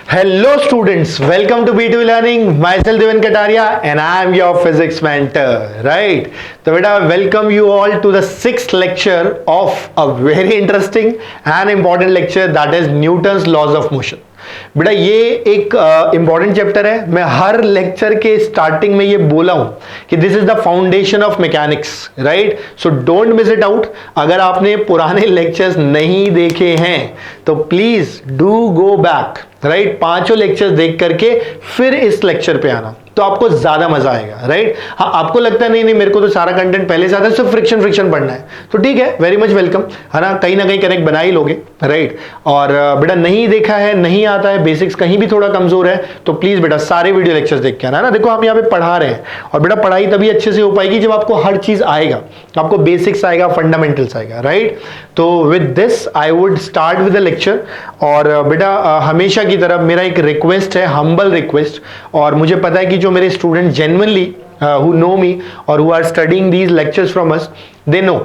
Hello students, welcome to B2 Learning. Myself Devan Kataria and I am your physics mentor, right? So beta, welcome you all to the sixth lecture of a very interesting and important lecture, that is Newton's laws of motion. बेटा ये एक important chapter है. मैं हर lecture के starting में ये बोला हूं कि this is the foundation of mechanics, right? So don't miss it out. अगर आपने पुराने लेक्चर्स नहीं देखे हैं तो please do go back, right? पांचों लेक्चर्स देख करके फिर इस लेक्चर पे आना, तो आपको ज्यादा मजा आएगा, राइट? हाँ, आपको लगता है नहीं मेरे को तो सारा कंटेंट पहले से आता है, सिर्फ फ्रिक्शन पढ़ना है, तो ठीक है, वेरी मच वेलकम, है ना कहीं कनेक्ट बना ही लोगे, राइट? और बेटा नहीं देखा है, नहीं आता है, बेसिक्स कहीं भी थोड़ा कमजोर है, तो प्लीज बेटा सारे वीडियो लेक्चर्स देख के आना ना. देखो हम यहाँ पे पढ़ा रहे हैं और बेटा पढ़ाई तभी अच्छे से हो पाएगी जब आपको हर चीज आएगा, आपको बेसिक्स आएगा, फंडामेंटल्स आएगा, राइट? तो with this I would start with the lecture. और बेटा हमेशा की तरह मेरा एक रिक्वेस्ट है, हम्बल रिक्वेस्ट, और मुझे पता है कि जो मेरे student genuinely who know me or who are studying these lectures from us, they know,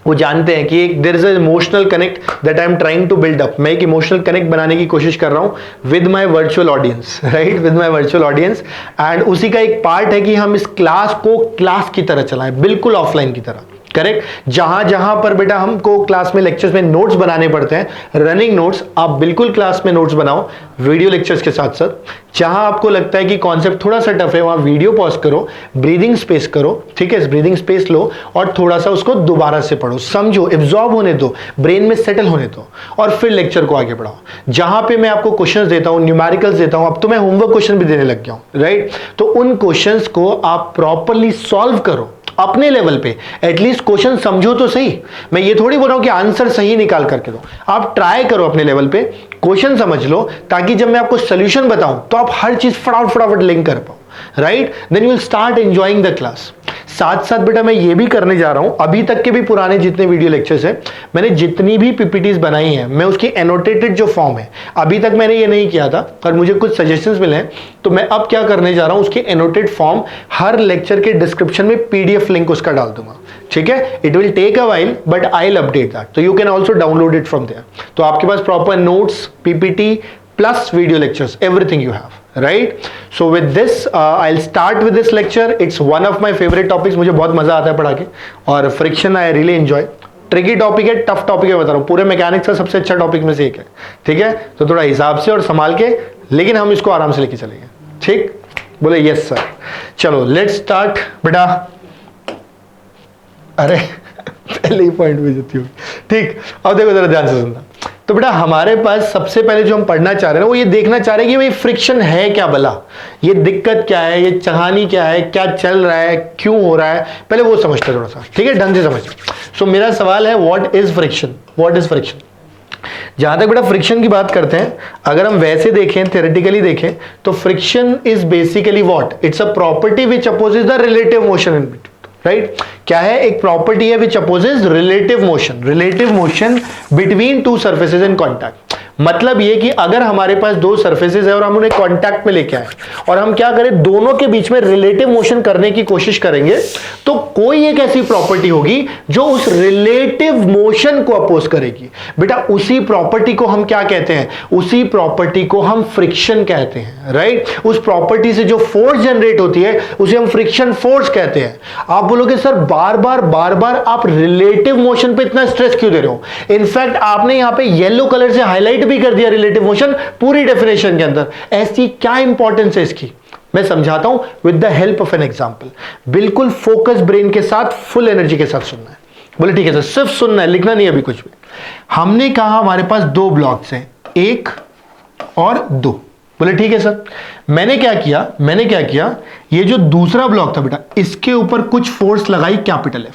वो जानते हैं कि एक there is a emotional connect that I am trying to build up. मैं एक इमोशनल कनेक्ट बनाने की कोशिश कर रहा हूं with my virtual audience, right? With my virtual audience. And उसी का एक पार्ट है कि हम इस क्लास को क्लास की तरह चलाएं, बिल्कुल ऑफलाइन की तरह, करेक्ट? जहां पर बेटा हमको क्लास में लेक्चर्स में नोट्स बनाने पड़ते हैं, रनिंग नोट्स, आप बिल्कुल क्लास में नोट्स बनाओ वीडियो लेक्चर्स के साथ साथ. जहां आपको लगता है कि कॉन्सेप्ट थोड़ा सा टफ है, वहां वीडियो पॉज करो, ब्रीदिंग स्पेस करो, ठीक है? ब्रीदिंग स्पेस लो और थोड़ा सा उसको दोबारा से पढ़ो, समझो, एब्जॉर्ब होने दो, ब्रेन में सेटल होने दो, और फिर लेक्चर को आगे बढ़ाओ. जहां पे मैं आपको क्वेश्चंस देता हूं, न्यूमेरिकल्स देता हूं, अब तो मैं होमवर्क क्वेश्चन भी देने लग गया हूं, राइट? तो उन क्वेश्चंस को आप प्रॉपरली सॉल्व करो अपने लेवल पे. एटलीस्ट क्वेश्चन समझो तो सही. मैं ये थोड़ी बोल रहा हूं कि आंसर सही निकाल करके दो, आप ट्राई करो अपने लेवल पे, क्वेश्चन समझ लो, ताकि जब मैं आपको सोल्यूशन बताऊं तो आप हर चीज फटाफट लिंक कर पाओ, right? Then you will start enjoying the class. साथ साथ बेटा मैं ये भी करने जा रहा हूं, अभी तक के भी पुराने जितने वीडियो लेक्चर्स हैं, मैंने जितनी भी पीपीटीज बनाई हैं, मैं उसकी एनोटेटेड जो फॉर्म है, अभी तक मैंने ये नहीं किया था, पर मुझे कुछ सजेशंस मिले हैं, तो मैं अब क्या करने जा रहा हूं, उसकी एनोटेड फॉर्म हर लेक्चर के डिस्क्रिप्शन में पीडीएफ लिंक उसका डाल दूंगा, ठीक है? It will take a while but I will update that, तो you can also download it from there. तो आपके पास proper notes, PPT plus video lectures, everything you have, right? So with this I'll start with this lecture. It's one of my favorite topics. मुझे बहुत मजा आता है पढ़ा के, और friction I really enjoy. Tricky topic है, टफ टॉपिक है, बता रहा हूँ, पूरे मैकेनिक्स का सबसे अच्छा टॉपिक में से एक है, ठीक है? तो थोड़ा हिसाब से और संभाल के, लेकिन हम इसको आराम से लेके चलेंगे, ठीक? बोले यस सर. चलो लेट्स स्टार्ट बेटा. अरे पहले ही पॉइंट भेज देती हूँ, ठीक? अब देखो जरा ध्यान से सुनना. तो बेटा हमारे पास सबसे पहले जो हम पढ़ना चाह रहे हैं वो ये देखना चाह रहे हैं कि भाई फ्रिक्शन है क्या, भला ये दिक्कत क्या है, ये कहानी क्या है, क्या चल रहा है, क्यों हो रहा है, पहले वो समझते हैं थोड़ा सा, ठीक है? ढंग से समझ. सो मेरा सवाल है, what is friction? What is friction? जहां तक बेटा फ्रिक्शन की बात करते हैं, अगर हम वैसे देखें, थ्योरेटिकली देखें, तो friction is basically what? It's a property which opposes the relative motion in between, right? क्या है? एक प्रॉपर्टी है which opposes relative motion between two surfaces in contact. मतलब ये कि अगर हमारे पास दो सर्फेसेस है और हम उन्हें कांटेक्ट में लेके आए और हम क्या करें, दोनों के बीच में रिलेटिव मोशन करने की कोशिश करेंगे, तो कोई एक ऐसी प्रॉपर्टी होगी जो उस रिलेटिव मोशन को अपोज करेगी. बेटा उसी प्रॉपर्टी को हम क्या कहते हैं? उसी प्रॉपर्टी को हम फ्रिक्शन कहते हैं, राइट? उस प्रॉपर्टी से जो फोर्स जनरेट होती है उसे हम फ्रिक्शन फोर्स कहते हैं. आप बोलोगे सर बार बार आप रिलेटिव मोशन पे इतना स्ट्रेस क्यों दे रहे हो? इनफैक्ट आपने यहां पे येलो कलर से हाईलाइट भी कर दिया रिलेटिव मोशन पूरी डेफिनेशन के अंदर. ऐसी क्या इंपॉर्टेंस है इसकी? मैं समझाता हूं with the help of an example. बिल्कुल फोकस ब्रेन के साथ, फुल एनर्जी के साथ सुनना है. बोले ठीक है सर, सिर्फ सुनना है, लिखना नहीं अभी कुछ भी. हमने कहा हमारे पास दो ब्लॉक्स हैं, एक और दो. बोले ठीक है सर. मैंने क्या किया, ये जो दूसरा ब्लॉक था बेटा, इसके ऊपर कुछ फोर्स लगाई, कैपिटल एफ.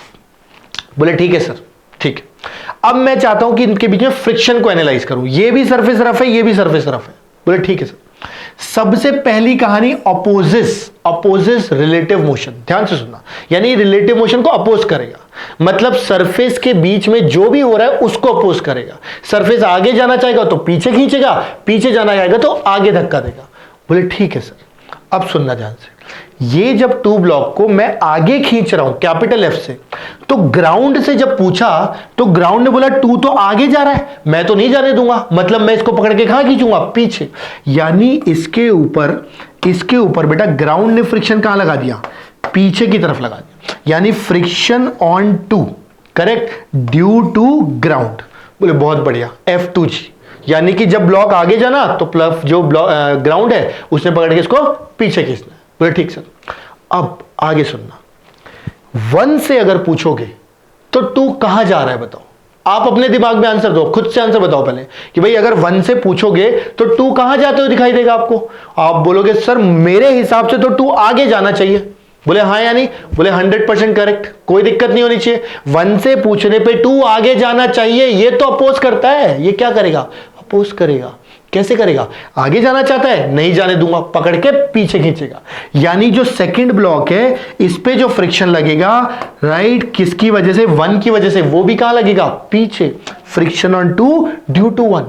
बोले ठीक है सर, ठीक है. अब मैं चाहता हूं कि इनके बीच में फ्रिक्शन को एनालाइज करूं. ये भी सरफेस रफ है, ये भी सरफेस रफ है. बोले ठीक है सर. सबसे पहली कहानी अपोजिस रिलेटिव मोशन. ध्यान से सुनना, यानी रिलेटिव मोशन को अपोज करेगा, मतलब सरफेस के बीच में जो भी हो रहा है उसको अपोज करेगा. सरफेस आगे जाना चाहेगा तो पीछे खींचेगा, पीछे जाना चाहेगा तो आगे धक्का देगा. बोले ठीक है सर. अब सुनना ध्यान से, ये जब टू ब्लॉक को मैं आगे खींच रहा हूं कैपिटल एफ से, तो ग्राउंड से जब पूछा तो ग्राउंड ने बोला टू तो आगे जा रहा है, मैं तो नहीं जाने दूंगा, मतलब मैं इसको पकड़ के कहां खींचूंगा, पीछे। यानी इसके ऊपर बेटा ग्राउंड ने फ्रिक्शन कहां लगा दिया, पीछे की तरफ लगा दिया, यानी friction on two, correct, due to ground. बोले बहुत बढ़िया, F2G, यानी कि जब ब्लॉक आगे जाना तो प्लस जो ग्राउंड है उसने पकड़ के इसको पीछे खींचना। बोले ठीक सर। अब आगे सुनना, 1 से अगर पूछोगे तो 2 कहां जा रहा है बताओ, आप अपने दिमाग में आंसर दो, खुद से आंसर बताओ पहले कि भाई अगर 1 से पूछोगे तो 2 कहां जाते हुए दिखाई देगा आपको। आप बोलोगे सर मेरे हिसाब से तो 2 आगे जाना चाहिए। बोले हाँ या नहीं, बोले 100% करेक्ट, कोई दिक्कत नहीं होनी चाहिए। 1 से पूछने पे 2 आगे जाना चाहिए, ये तो अपोज करता है, ये क्या करेगा, अपोज करेगा। कैसे करेगा, आगे जाना चाहता है, नहीं जाने दूंगा, पकड़ के पीछे खींचेगा। यानी जो सेकंड ब्लॉक है इस पे जो फ्रिक्शन लगेगा, राइट, किसकी वजह से, 1 की वजह से, वो भी कहां लगेगा, पीछे। Friction on 2 due to 1।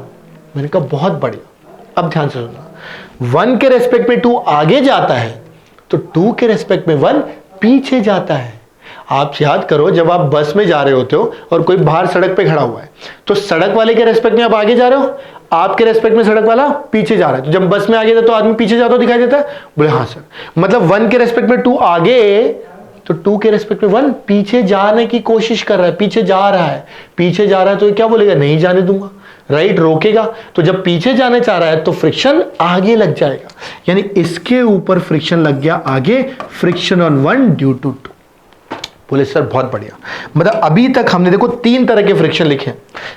मैंने कहा बहुत बढ़िया। अब ध्यान से सुनना, 1 के रेस्पेक्ट में 2 आगे जाता है तो 2 के रेस्पेक्ट में 1 पीछे जाता है। आप याद करो, जब आप बस में जा रहे होते हो और कोई बाहर सड़क पे खड़ा हुआ है तो सड़क वाले के रेस्पेक्ट में आप आगे जा रहे हो, आपके रेस्पेक्ट में सड़क वाला पीछे जा रहा है, तो जब बस में आगे जाता तो आदमी पीछे जाता दिखाई देता है। बोले हाँ सर, मतलब 1 के रेस्पेक्ट में 2 आगे तो 2 के रेस्पेक्ट में 1 पीछे जाने की कोशिश कर रहा है, पीछे जा रहा है, पीछे जा रहा है, तो ये क्या बोलेगा, नहीं जाने दूंगा, राइट, रोकेगा। तो जब पीछे जाने चाह रहा है तो फ्रिक्शन आगे लग जाएगा, यानी इसके ऊपर फ्रिक्शन लग गया आगे, फ्रिक्शन ऑन 1 ड्यू टू 2। बोले सर बहुत बढ़िया। मतलब अभी तक हमने देखो 3 तरह के फ्रिक्शन लिखे।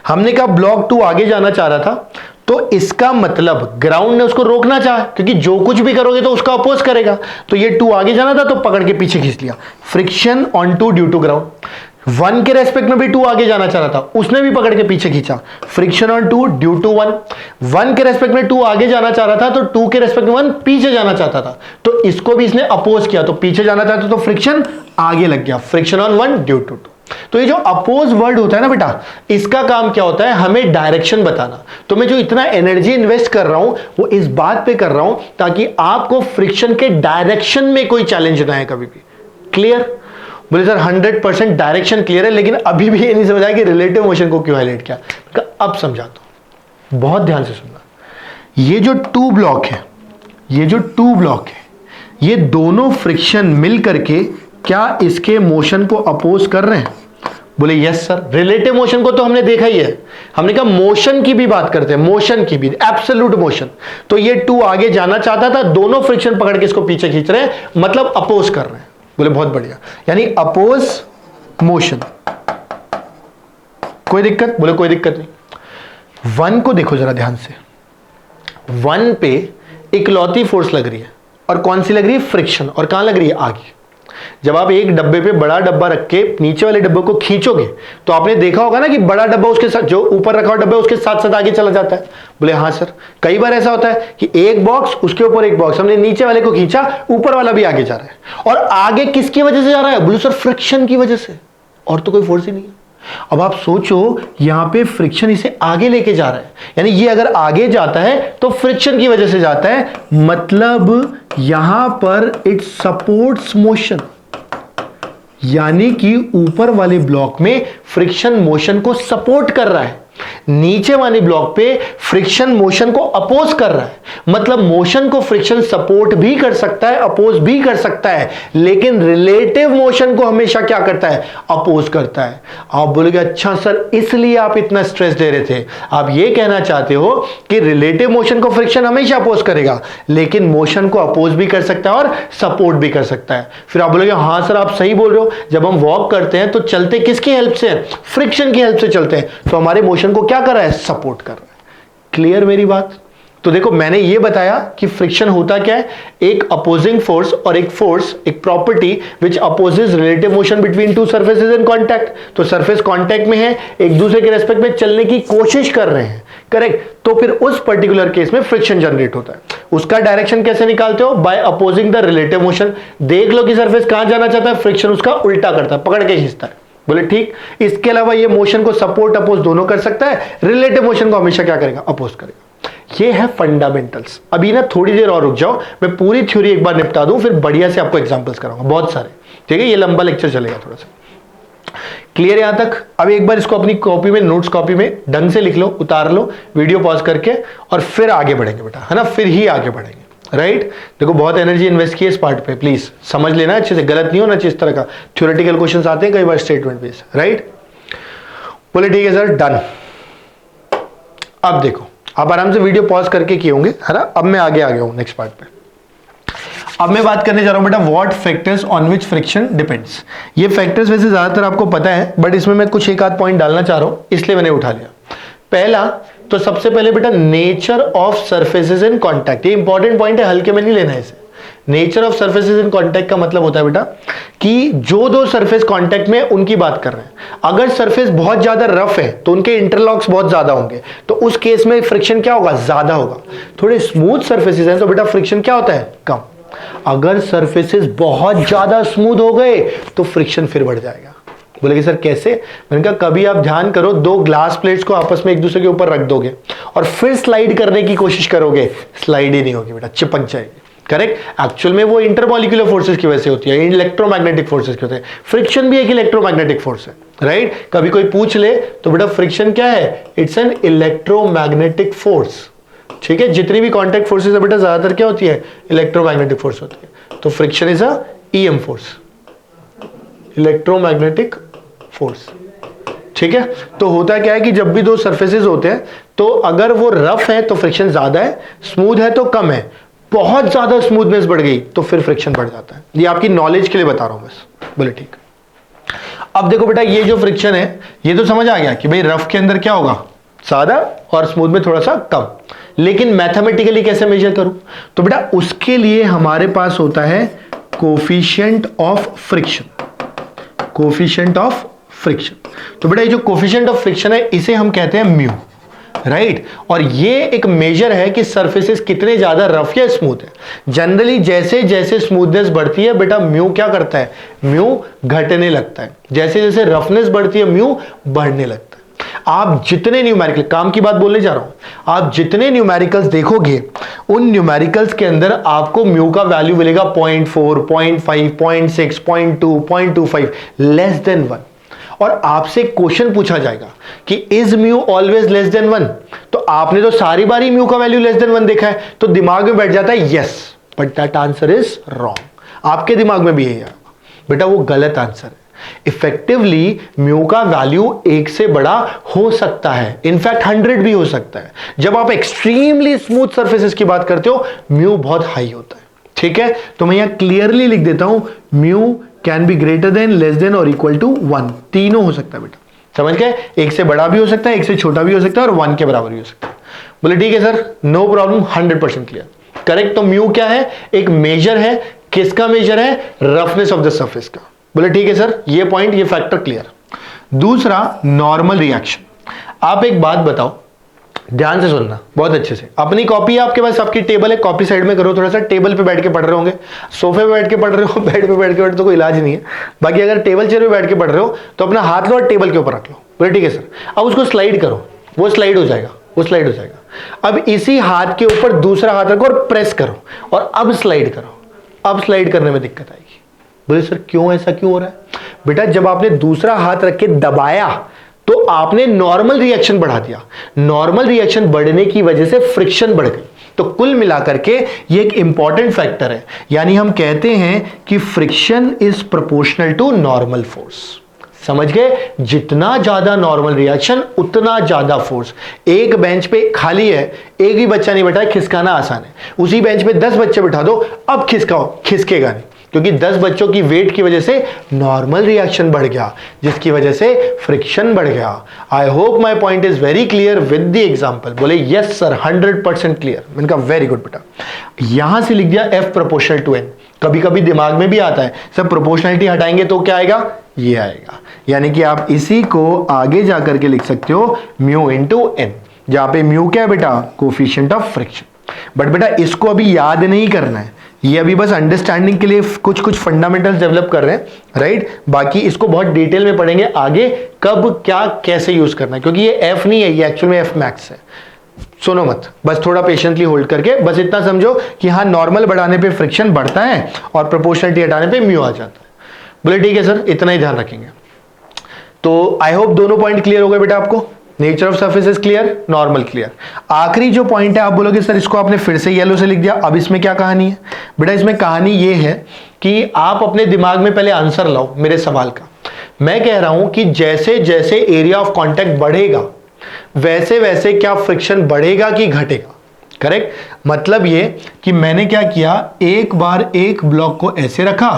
हमने कहा ब्लॉक 2 आगे जाना चाह रहा था, तो इसका मतलब ग्राउंड ने उसको रोकना चाहा, क्योंकि जो कुछ भी करोगे तो उसका अपोज करेगा। तो ये 2 आगे जाना था तो पकड़ के पीछे खींच लिया, friction on 2 due to ground. 1 के रेस्पेक्ट में भी 2 आगे जाना चाह रहा था, उसने भी पकड़ के पीछे खींचा, फ्रिक्शन ऑन 2 ड्यू टू 1। 1 के रेस्पेक्ट में 2 आगे जाना चाह रहा था तो 2 के रेस्पेक्ट में 1 पीछे जाना चाहता था, तो इसको भी इसने अपोज किया, तो पीछे जाना चाहता तो फ्रिक्शन आगे लग गया, फ्रिक्शन ऑन 1 ड्यू टू 2। तो ये जो अपोज वर्ड होता है ना बेटा, इसका काम क्या होता है, हमें डायरेक्शन बताना। तो मैं जो इतना एनर्जी इन्वेस्ट कर रहा हूं वो इस बात पे कर रहा हूं ताकि आपको फ्रिक्शन के डायरेक्शन में कोई चैलेंज ना आए कभी भी। क्लियर? बोले सर 100% डायरेक्शन क्लियर है, लेकिन अभी भी ये नहीं समझ आया कि रिलेटिव मोशन को क्यों हाईलाइट किया। अब समझाता हूं, बहुत ध्यान से सुनना। ये जो 2 ब्लॉक है, ये दोनों फ्रिक्शन मिल करके क्या इसके मोशन को अपोज कर रहे हैं? बोले यस सर। रिलेटिव मोशन को तो हमने देखा ही है, हमने कहा मोशन की भी बात करते हैं, मोशन की भी, एब्सोल्यूट मोशन। तो ये 2 आगे जाना चाहता था, दोनों फ्रिक्शन पकड़ के इसको पीछे खींच रहे हैं, मतलब अपोज कर रहे हैं। बोले बहुत बढ़िया, यानी अपोज मोशन। कोई दिक्कत? बोले कोई दिक्कत नहीं। 1 को देखो जरा ध्यान से, 1 पे इकलौती फोर्स लग रही है, और कौन सी लग रही है? फ्रिक्शन। और कहां लग रही है? आगे। जब आप एक डब्बे पे बड़ा डब्बा रख के नीचे वाले डब्बे को खींचोगे तो आपने देखा होगा ना कि बड़ा डब्बा उसके साथ, जो ऊपर रखा हुआ डब्बा है उसके साथ साथ आगे चला जाता है। बोले हाँ सर। कई बार ऐसा होता है कि एक बॉक्स उसके ऊपर एक बॉक्स, हमने नीचे वाले को खींचा, ऊपर वाला भी आगे जा रहा है। और आगे किसकी वजह से जा रहा है? बोले सर फ्रिक्शन की वजह से, और तो कोई फोर्स ही नहीं है। अब आप सोचो, यहां पे फ्रिक्शन इसे आगे लेके जा रहा है, यानी ये अगर आगे जाता है तो फ्रिक्शन की वजह से जाता है, मतलब यहां पर इट सपोर्ट्स मोशन, यानी कि ऊपर वाले ब्लॉक में फ्रिक्शन मोशन को सपोर्ट कर रहा है, नीचे वाले ब्लॉक पे फ्रिक्शन मोशन को अपोज कर रहा है। मतलब मोशन को फ्रिक्शन सपोर्ट भी कर सकता है, अपोज भी कर सकता है, लेकिन रिलेटिव मोशन को हमेशा क्या करता है? अपोज करता है। आप बोलोगे अच्छा सर इसलिए आप इतना स्ट्रेस दे रहे थे। आप ये कहना चाहते हो कि रिलेटिव मोशन को फ्रिक्शन हमेशा अपोज करेगा, लेकिन मोशन को अपोज भी कर सकता है और सपोर्ट भी कर सकता है। फिर आप बोलोगे हाँ सर आप सही बोल रहे हो, जब हम वॉक करते हैं तो चलते किसकी हेल्प से? फ्रिक्शन की हेल्प से चलते हैं, तो हमारे मोशन को क्या कर रहा है? सपोर्ट कर रहा है। क्लियर मेरी बात? तो देखो मैंने ये बताया कि फ्रिक्शन होता क्या है, एक अपोजिंग फोर्स और एक फोर्स, एक property which opposes relative motion between to surfaces in contact. तो सरफेस कांटेक्ट में है, एक दूसरे के रेस्पेक्ट में चलने की कोशिश कर रहे हैं, करेक्ट? तो फिर उस पर्टिकुलर केस में फ्रिक्शन जनरेट होता है। उसका डायरेक्शन कैसे निकालते हो? By opposing the relative motion. देख लो कि सरफेस कहां जाना चाहता है, फ्रिक्शन उसका उल्टा करता है, पकड़ के खींचता है। बोले ठीक। इसके अलावा ये मोशन को सपोर्ट अपोज दोनों कर सकता है, रिलेटिव मोशन को हमेशा क्या करेगा? अपोज करेगा। ये है फंडामेंटल्स। अभी ना थोड़ी देर और रुक जाओ, मैं पूरी थ्योरी एक बार निपटा दूं, फिर बढ़िया से आपको एग्जांपल्स कराऊंगा बहुत सारे, ठीक है। ये लंबा लेक्चर चलेगा थोड़ा सा। क्लियर यहां तक? अब एक बार इसको अपनी कॉपी में, नोट्स कॉपी में ढंग से लिख लो, उतार लो, वीडियो पॉज करके, और फिर आगे बढ़ेंगे बेटा, है ना, फिर ही आगे बढ़ेंगे। राइट? देखो बहुत एनर्जी इन्वेस्ट की है इस पार्ट पे, प्लीज समझ लेना अच्छे से, गलत नहीं होना चाहिए। इस तरह का थ्योरेटिकल क्वेश्चन आते हैं कई बार स्टेटमेंट बेस। राइट? बोले ठीक है सर, डन। अब देखो, आप आराम से वीडियो पॉज करके किए होंगे, है ना। अब मैं आगे आ गया हूं नेक्स्ट पार्ट पे। अब मैं बात करने जा रहा हूं बेटा what factors on which friction depends. ये फैक्टर्स वैसे ज्यादातर आपको पता है, बट इसमें मैं कुछ एक आध पॉइंट डालना चाह रहा हूं, इसलिए मैंने उठा लिया। पहला तो सबसे पहले बेटा nature of surfaces in contact. ये इंपॉर्टेंट पॉइंट है, हल्के में नहीं लेना है इसे। Nature of surfaces in contact का मतलब होता है बेटा कि जो दो सरफेस कॉन्टैक्ट में उनकी बात कर रहे हैं, अगर सरफेस बहुत ज्यादा रफ है तो उनके इंटरलॉक्स बहुत ज्यादा होंगे, तो उस केस में फ्रिक्शन क्या होगा? ज्यादा होगा। थोड़े स्मूथ सरफेसेस हैं तो बेटा फ्रिक्शन क्या होता है? कम। अगर सरफेसेस बहुत ज्यादा स्मूथ हो गए तो फ्रिक्शन फिर बढ़ जाएगा। बोले कि सर कैसे? मैंने कहा कभी आप ध्यान करो, दो ग्लास प्लेट्स को आपस में एक दूसरे के ऊपर रख दोगे और फिर स्लाइड करने की कोशिश करोगे, स्लाइड ही नहीं होगी बेटा, चिपक जाएगी। करेक्ट? एक्चुअल में वो इंटरमॉलिक्यूलर फोर्सेस की वजह से होती है, इलेक्ट्रोमैग्नेटिक फोर्सेस की होते हैं। फ्रिक्शन भी एक इलेक्ट्रोमैग्नेटिक फोर्स है। राइट? कभी कोई पूछ ले तो बेटा फ्रिक्शन क्या है? It's an electromagnetic force. ठीक है? जितनी भी कॉन्टैक्ट फोर्सेस है बेटा ज्यादातर क्या होती है? इलेक्ट्रोमैग्नेटिक फोर्स होती है। तो friction is a EM force, electromagnetic force. ठीक है? तो होता क्या है कि जब भी दो सरफेसेस होते हैं तो अगर वो रफ है तो फ्रिक्शन ज्यादा है, स्मूथ है तो कम है। बहुत ज्यादा स्मूथनेस बढ़ गई तो फिर फ्रिक्शन बढ़ जाता है। ये आपकी नॉलेज के लिए बता रहा हूं बस। बोले ठीक। अब देखो बेटा ये जो फ्रिक्शन है, ये तो समझ आ गया कि भाई रफ के अंदर क्या होगा? ज्यादा, और स्मूथ में थोड़ा सा कम। लेकिन मैथमेटिकली कैसे मेजर करूं? तो बेटा उसके लिए हमारे पास होता है coefficient of friction. Coefficient of friction. तो बेटा ये जो कोफिशिएंट ऑफ फ्रिक्शन है इसे हम कहते हैं म्यू। राइट? और ये एक मेजर है कि सरफेसेस कितने ज्यादा रफ या स्मूथ है। जनरली जैसे जैसे स्मूथनेस बढ़ती है बेटा म्यू क्या करता है? म्यू घटने लगता है। जैसे जैसे रफनेस बढ़ती है म्यू बढ़ने लगता है। आप जितने न्यूमेरिकल, काम की बात बोलने जा रहा हूं, आप जितने न्यूमेरिकल्स देखोगे उन न्यूमेरिकल्स के अंदर आपको म्यू का वैल्यू मिलेगा 0.4, 0.5, 0.6, 0.2, 0.25, लेस देन 1। और आपसे क्वेश्चन पूछा जाएगा कि is mu always less than 1? तो आपने तो सारी बारी म्यू का वैल्यू लेस देन 1 देखा है, तो दिमाग में बैठ जाता है yes, but that answer is wrong. आपके दिमाग में भी यही है बेटा, वो गलत आंसर है। इफेक्टिवली म्यू का वैल्यू 1 से बड़ा हो सकता है, इनफैक्ट 100 भी हो सकता है। जब आप एक्सट्रीमली स्मूथ सरफेसेस की बात करते हो म्यू बहुत हाई होता है। ठीक है? तो मैं यहां क्लियरली लिख देता हूं mu can be greater than, less than और इक्वल टू 1। तीनों हो सकता है बेटा, समझ गए? 1 से बड़ा भी हो सकता है, 1 से छोटा भी हो सकता है और 1 के बराबर भी हो सकता है। बोले ठीक है sir, no problem, 100% clear. Correct? तो म्यू क्या है? एक मेजर है। किसका मेजर है? रफनेस ऑफ द सरफेस का। बोले ठीक है सर, ये पॉइंट, ये फैक्टर क्लियर। दूसरा नॉर्मल रिएक्शन। आप एक बात बताओ, ध्यान से सुनना बहुत अच्छे से। अपनी कॉपी है आपके पास, आपकी टेबल है, कॉपी साइड में करो थोड़ा सा। टेबल पे बैठ के पढ़ रहे होंगे, सोफे पे बैठ के पढ़ रहे हो, बेड पे बैठ के पढ़, तो कोई इलाज नहीं है। बाकी अगर टेबल चेयर पे बैठ के पढ़ रहे हो तो अपना हाथ लो और टेबल के ऊपर रख लो। बोले ठीक है सर। अब उसको स्लाइड करो, वो स्लाइड हो जाएगा, वो स्लाइड हो जाएगा। अब इसी हाथ के ऊपर दूसरा हाथ रखो और प्रेस करो, और अब स्लाइड करो। अब स्लाइड करने में दिक्कत आएगी। बोले सर क्यों, ऐसा क्यों हो रहा है? बेटा जब आपने दूसरा हाथ रख के दबाया तो आपने नॉर्मल रिएक्शन बढ़ा दिया। नॉर्मल रिएक्शन बढ़ने की वजह से फ्रिक्शन बढ़ गई। तो कुल मिलाकर के ये एक इंपॉर्टेंट फैक्टर है। यानी हम कहते हैं कि friction is proportional to normal force. समझ गए? जितना ज्यादा नॉर्मल रिएक्शन उतना ज्यादा फोर्स। एक बेंच पे खाली है, एक ही बच्चा नहीं बैठा है, खिसकाना आसान है। उसी बेंच पे 10 बच्चे बिठा दो, अब खिसकाओ, खिसकेगा नहीं, क्योंकि 10 बच्चों की वेट की वजह से नॉर्मल रिएक्शन बढ़ गया, जिसकी वजह से फ्रिक्शन बढ़ गया। I hope my point is very clear with the example. बोले यस सर, 100% क्लियर। मैंने कहा वेरी गुड बेटा। यहां से लिख दिया F प्रोपोर्शनल टू N। कभी कभी दिमाग में भी आता है सर प्रोपोर्शनलिटी हटाएंगे तो क्या आएगा? ये आएगा। यानी कि आप इसी को आगे जाकर के लिख सकते हो म्यू इंटू एन, जहां पे म्यू क्या है बेटा? Coefficient of friction. बट बेटा इसको अभी याद नहीं करना है, ये अभी बस अंडरस्टैंडिंग के लिए कुछ कुछ फंडामेंटल्स डेवलप कर रहे हैं, राइट? बाकी इसको बहुत डिटेल में पढ़ेंगे आगे, कब क्या कैसे यूज करना है, क्योंकि ये एफ नहीं है, ये एक्चुअल में एफ मैक्स है। सुनो मत, बस थोड़ा पेशेंटली होल्ड करके बस इतना समझो कि हाँ नॉर्मल बढ़ाने पे फ्रिक्शन बढ़ता है और प्रोपोर्शनलिटी हटाने पे म्यू आ जाता है। बोले ठीक है सर, इतना ही ध्यान रखेंगे। तो आई होप दोनों पॉइंट क्लियर हो गए बेटा आपको। Nature of surface is clear, normal clear. आखिरी जो पॉइंट है आप बोलोगे सर इसको आपने फिर से येलो से लिख दिया, अब इसमें क्या कहानी है? बेटा इसमें कहानी ये है कि आप अपने दिमाग में पहले आंसर लाओ मेरे सवाल का। मैं कह रहा हूं कि जैसे जैसे एरिया ऑफ कांटेक्ट बढ़ेगा वैसे वैसे क्या फ्रिक्शन बढ़ेगा कि घटेगा? करेक्ट। मतलब ये कि मैंने क्या किया, एक बार एक ब्लॉक को ऐसे रखा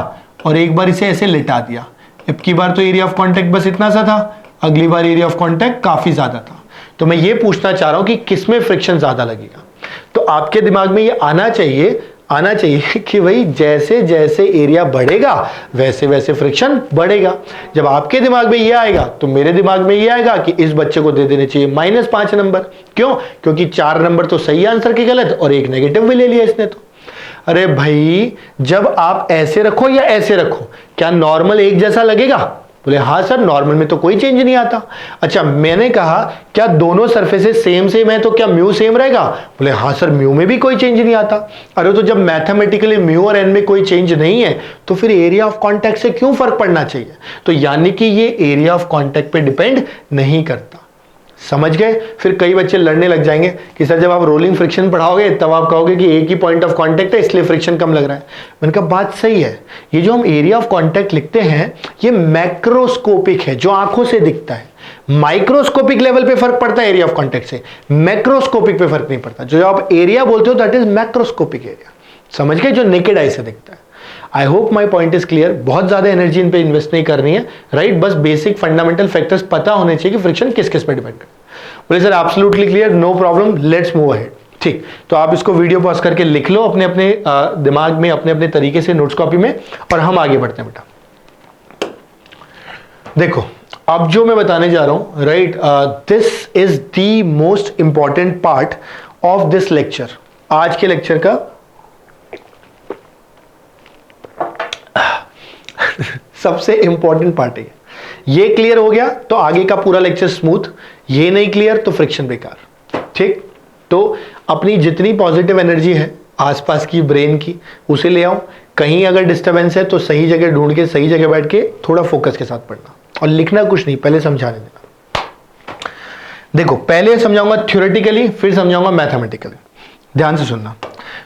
और एक बार इसे ऐसे लिटा दिया। अब की बार तो एरिया ऑफ कांटेक्ट बस इतना सा था, अगली बार एरिया ऑफ कांटेक्ट काफी ज्यादा था। तो मैं ये पूछना चाह रहा हूं कि किसमें फ्रिक्शन ज्यादा लगेगा। तो आपके दिमाग में ये आना चाहिए कि भाई जैसे जैसे एरिया बढ़ेगा वैसे वैसे फ्रिक्शन बढ़ेगा। जब आपके दिमाग में ये आएगा तो मेरे दिमाग में ये आएगा कि इस बच्चे को दे देने चाहिए -5 नंबर। क्यों? क्योंकि 4 नंबर तो सही आंसर के गलत और एक नेगेटिव भी ले लिया इसने। तो अरे भाई जब आप ऐसे रखो या ऐसे रखो क्या नॉर्मल एक जैसा लगेगा? बोले हाँ सर, नॉर्मल में तो कोई चेंज नहीं आता। अच्छा, मैंने कहा क्या दोनों सरफेसेस सेम सेम है तो क्या म्यू सेम रहेगा? बोले हाँ सर, म्यू में भी कोई चेंज नहीं आता। अरे तो जब मैथमेटिकली म्यू और एन में कोई चेंज नहीं है तो फिर एरिया ऑफ कांटेक्ट से क्यों फर्क पड़ना चाहिए? तो यानी कि ये एरिया ऑफ कांटेक्ट पे डिपेंड नहीं करता। समझ गए? फिर कई बच्चे लड़ने लग जाएंगे कि सर जब आप रोलिंग फ्रिक्शन पढ़ाओगे तब आप कहोगे कि एक ही पॉइंट ऑफ कांटेक्ट है इसलिए फ्रिक्शन कम लग रहा है। मैंने कहा बात सही है, ये जो हम एरिया ऑफ कांटेक्ट लिखते हैं ये मैक्रोस्कोपिक है, जो आंखों से दिखता है। माइक्रोस्कोपिक लेवल पे फर्क पड़ता है एरिया ऑफ कांटेक्ट से, मैक्रोस्कोपिक पे फर्क नहीं पड़ता। जो आप एरिया बोलते हो दैट इज मैक्रोस्कोपिक एरिया। समझ गए? जो नेकेड आई से दिखता है। I hope my point is clear. बहुत ज्यादा एनर्जी इन पे इन्वेस्ट नहीं करनी है, राइट? बस बेसिक फंडामेंटल फैक्टर्स पता होने चाहिए कि फ्रिक्शन किस किस पे डिपेंड करता है। बोले sir absolutely clear, no problem, let's move ahead. ठीक, तो आप इसको वीडियो पॉज करके लिख लो अपने अपने दिमाग में, अपने अपने तरीके से नोट्स कॉपी में, और हम आगे बढ़ते हैं बेटा। देखो अब जो मैं बताने जा रहा हूं, right, this is the most important part of this lecture. आज के लेक्चर का सबसे इंपॉर्टेंट पार्ट है। ये क्लियर हो गया तो आगे का पूरा लेक्चर स्मूथ, ये नहीं क्लियर तो फ्रिक्शन बेकार। ठीक, तो अपनी जितनी पॉजिटिव एनर्जी है आसपास की, ब्रेन की, उसे ले आओ। कहीं अगर डिस्टर्बेंस है तो सही जगह ढूंढ के सही जगह बैठ के थोड़ा फोकस के साथ पढ़ना, और लिखना कुछ नहीं, पहले समझाने देना। देखो पहले समझाऊंगा थ्योरेटिकली, फिर समझाऊंगा मैथमेटिकली। ध्यान से सुनना।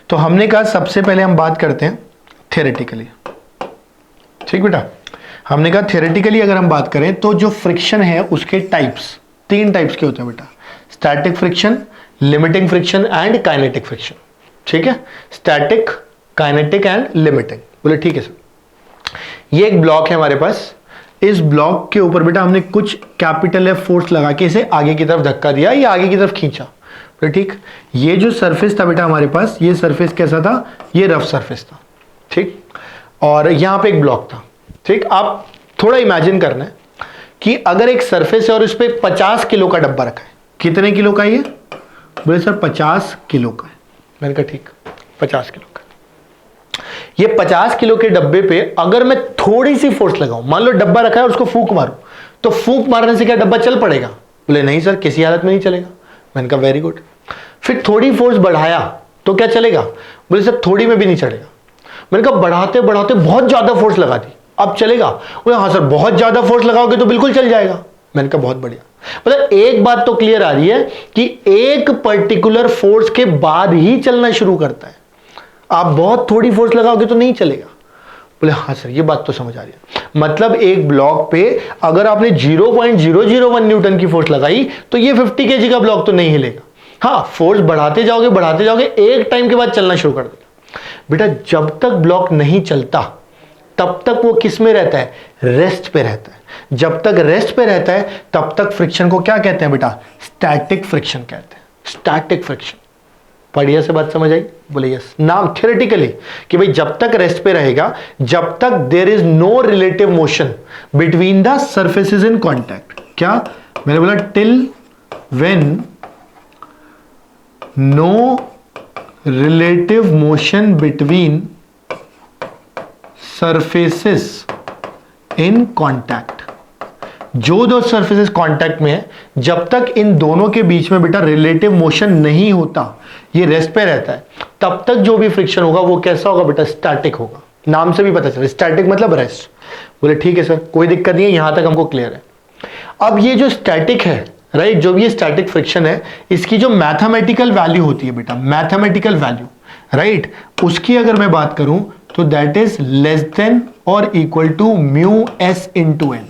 तो हमने कहा सबसे पहले हम बात करते हैं थ्योरेटिकली। ठीक बेटा, हमने कहा थ्योरेटिकली अगर हम बात करें तो जो फ्रिक्शन है उसके टाइप्स 3 टाइप्स के होते हैं बेटा। Static friction, limiting friction and kinetic friction. ठीक है, स्टैटिक, काइनेटिक एंड लिमिटिंग। बोले ठीक है सर। ये एक ब्लॉक है हमारे पास, इस ब्लॉक के ऊपर बेटा हमने कुछ कैपिटल एफ फोर्स लगा के इसे आगे की तरफ धक्का दिया या आगे की तरफ खींचा। बोले ठीक, ये जो सरफेस था बेटा हमारे पास, ये सरफेस कैसा था? ये रफ सरफेस था। ठीक, और यहां पे एक ब्लॉक था। ठीक, आप थोड़ा इमेजिन करना है कि अगर एक सरफेस है और इस पे 50 किलो का डब्बा रखा है। कितने किलो का ये? बोले सर 50 किलो का है। मैंने कहा ठीक, 50 किलो का। ये 50 किलो के डब्बे पे अगर मैं थोड़ी सी फोर्स लगाऊं, मान लो डब्बा रखा है और उसको फूंक मारूं, तो फूंक मारने से क्या डब्बा चल पड़ेगा? बोले नहीं सर, किसी हालत में नहीं चलेगा। मैंने कहा वेरी गुड। फिर थोड़ी फोर्स बढ़ाया तो क्या चलेगा? बोले सर थोड़ी में भी नहीं चलेगा। मैंने कहा बढ़ाते बढ़ाते बहुत ज्यादा फोर्स लगा दी, अब चलेगा? बोले हाँ सर, बहुत ज्यादा फोर्स लगाओगे तो बिल्कुल चल जाएगा। मैंने कहा बहुत बढ़िया। मतलब एक बात तो क्लियर आ रही है कि एक पर्टिकुलर फोर्स के बाद ही चलना शुरू करता है। आप बहुत थोड़ी फोर्स लगाओगे तो नहीं चलेगा। बोले हाँ सर, ये बात तो समझ आ रही है। मतलब एक ब्लॉक पे अगर आपने 0.001 न्यूटन की फोर्स लगाई तो ये 50 kg का ब्लॉक तो नहीं हिलेगा। हाँ, फोर्स बढ़ाते जाओगे, एक टाइम के बाद चलना शुरू कर देगा। बेटा जब तक ब्लॉक नहीं चलता तब तक वो किस में रहता है? रेस्ट पे रहता है। जब तक रेस्ट पे रहता है तब तक फ्रिक्शन को क्या कहते हैं बेटा? स्टैटिक फ्रिक्शन कहते हैं। Static friction. बढ़िया से बात समझ आई? बोले यस। नाम थ्योरेटिकली कि भाई जब तक रेस्ट पे रहेगा, जब तक there is no relative motion between the surfaces in contact. क्या मैंने बोला? Till when no relative motion between surfaces in contact, जो दो सरफेसेस कांटेक्ट में है, जब तक इन दोनों के बीच में बेटा रिलेटिव मोशन नहीं होता, ये रेस्ट पे रहता है, तब तक जो भी फ्रिक्शन होगा वो कैसा होगा बेटा, स्टैटिक होगा। नाम से भी पता चला, स्टैटिक मतलब रेस्ट। बोले ठीक है सर, कोई दिक्कत नहीं है, यहां तक हमको क्लियर है। अब ये जो स्टैटिक है, राइट, जो भी ये स्टैटिक फ्रिक्शन है, इसकी जो मैथमेटिकल वैल्यू होती है बेटा, मैथमेटिकल वैल्यू, राइट, उसकी अगर मैं बात करूं तो दैट इज लेस देन और equal to mu S into N.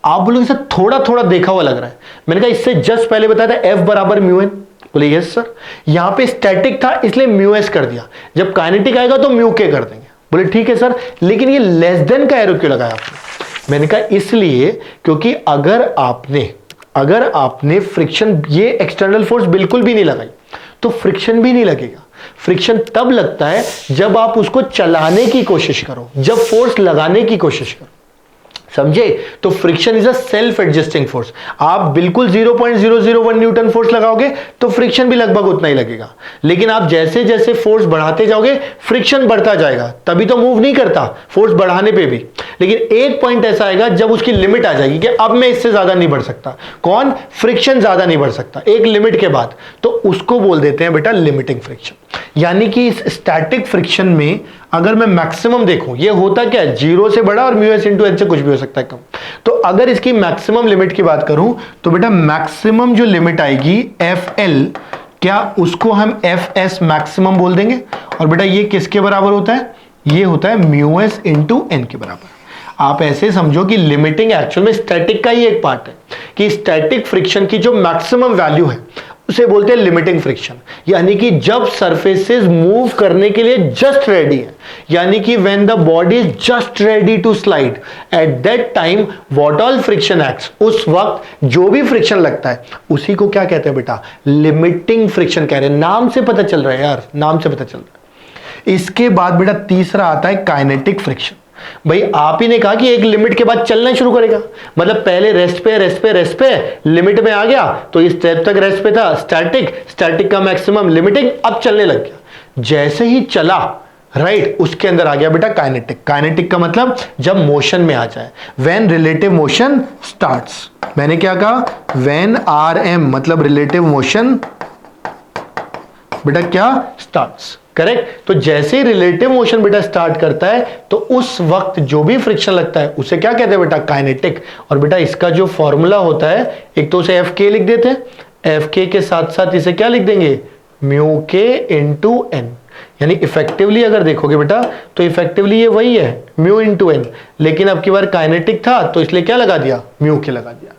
आप बोलोगे सर थोड़ा थोड़ा देखा हुआ लग रहा है, मैंने कहा इससे जस्ट पहले बताया था एफ बराबर म्यू एन। बोले यस सर, यहां पे स्टैटिक था इसलिए म्यू एस कर दिया, जब काइनेटिक आएगा तो म्यू के कर देंगे। बोले ठीक है सर, लेकिन ये लेस देन का एरो क्यों लगाया आपने? मैंने कहा इसलिए क्योंकि अगर आपने फ्रिक्शन, ये एक्सटर्नल फोर्स बिल्कुल भी नहीं लगाई तो फ्रिक्शन भी नहीं लगेगा। फ्रिक्शन तब लगता है जब आप उसको चलाने की कोशिश करो, जब फोर्स लगाने की कोशिश करो, समझे? तो friction is a self adjusting force. आप बिल्कुल 0.001 न्यूटन फोर्स लगाओगे तो फ्रिक्शन भी लगभग उतना ही लगेगा, लेकिन आप जैसे जैसे फोर्स बढ़ाते जाओगे फ्रिक्शन बढ़ता जाएगा, तभी तो मूव नहीं करता फोर्स बढ़ाने पे भी। लेकिन एक पॉइंट ऐसा आएगा जब उसकी लिमिट आ जाएगी कि अब मैं इससे ज्यादा नहीं बढ़ सकता, कौन? फ्रिक्शन ज्यादा नहीं बढ़ सकता एक लिमिट के बाद, तो उसको बोल देते हैं बेटा लिमिटिंग फ्रिक्शन। यानी कि इस स्टैटिक फ्रिक्शन में अगर मैं मैक्सिमम देखूं, ये होता क्या है, 0 से बड़ा और म्यू एस इंटू एन से कुछ भी हो सकता है कम। तो अगर इसकी मैक्सिमम लिमिट की बात करूं तो बेटा मैक्सिमम जो लिमिट आएगी एफ एल, क्या उसको हम एफ एस मैक्सिमम बोल देंगे। और बेटा ये किसके बराबर होता है? ये होता है म्यू एस इंटू एन के बराबर। आप ऐसे समझो कि लिमिटिंग एक्चुअल में स्टैटिक का ही एक पार्ट है, कि स्टैटिक फ्रिक्शन की जो मैक्सिमम वैल्यू है उसे बोलते हैं लिमिटिंग फ्रिक्शन। यानी कि जब सरफेसेस मूव करने के लिए जस्ट रेडी है, यानी कि when the body is just ready to slide, at that time what all friction acts, उस वक्त जो भी फ्रिक्शन लगता है उसी को क्या कहते हैं बेटा, लिमिटिंग फ्रिक्शन कह रहे हैं। नाम से पता चल रहा है यार, नाम से पता चल रहा है। इसके बाद बेटा तीसरा आता है काइनेटिक फ्रिक्शन। भाई आप ही ने कहा कि एक लिमिट के बाद चलना शुरू करेगा, मतलब पहले रेस्ट पे लिमिट में आ गया तो इस स्टेप तक रेस्ट पे था, स्टैटिक का मैक्सिमम, लिमिटिंग, अब चलने लग गया। जैसे ही चला, राइट, उसके अंदर आ गया बेटा काइनेटिक का मतलब जब मोशन में आ जाए, व्हेन रिलेटिव मोशन स्टार्ट्स। मैंने क्या कहा? व्हेन आर एम मतलब रिलेटिव मोशन बेटा क्या स्टार्ट्स, करेक्ट। तो जैसे ही रिलेटिव मोशन बेटा स्टार्ट करता है तो उस वक्त जो भी फ्रिक्शन लगता है उसे क्या कहते हैं बेटा, काइनेटिक। और बेटा इसका जो फॉर्मूला होता है, एक तो उसे एफ के लिख देते हैं, एफ के साथ साथ इसे क्या लिख देंगे, म्यू के इंटू एन। यानी इफेक्टिवली अगर देखोगे बेटा तो इफेक्टिवली ये वही है, म्यू इंटू एन, लेकिन अब की बार काइनेटिक था तो इसलिए क्या लगा दिया, म्यू के लगा दिया।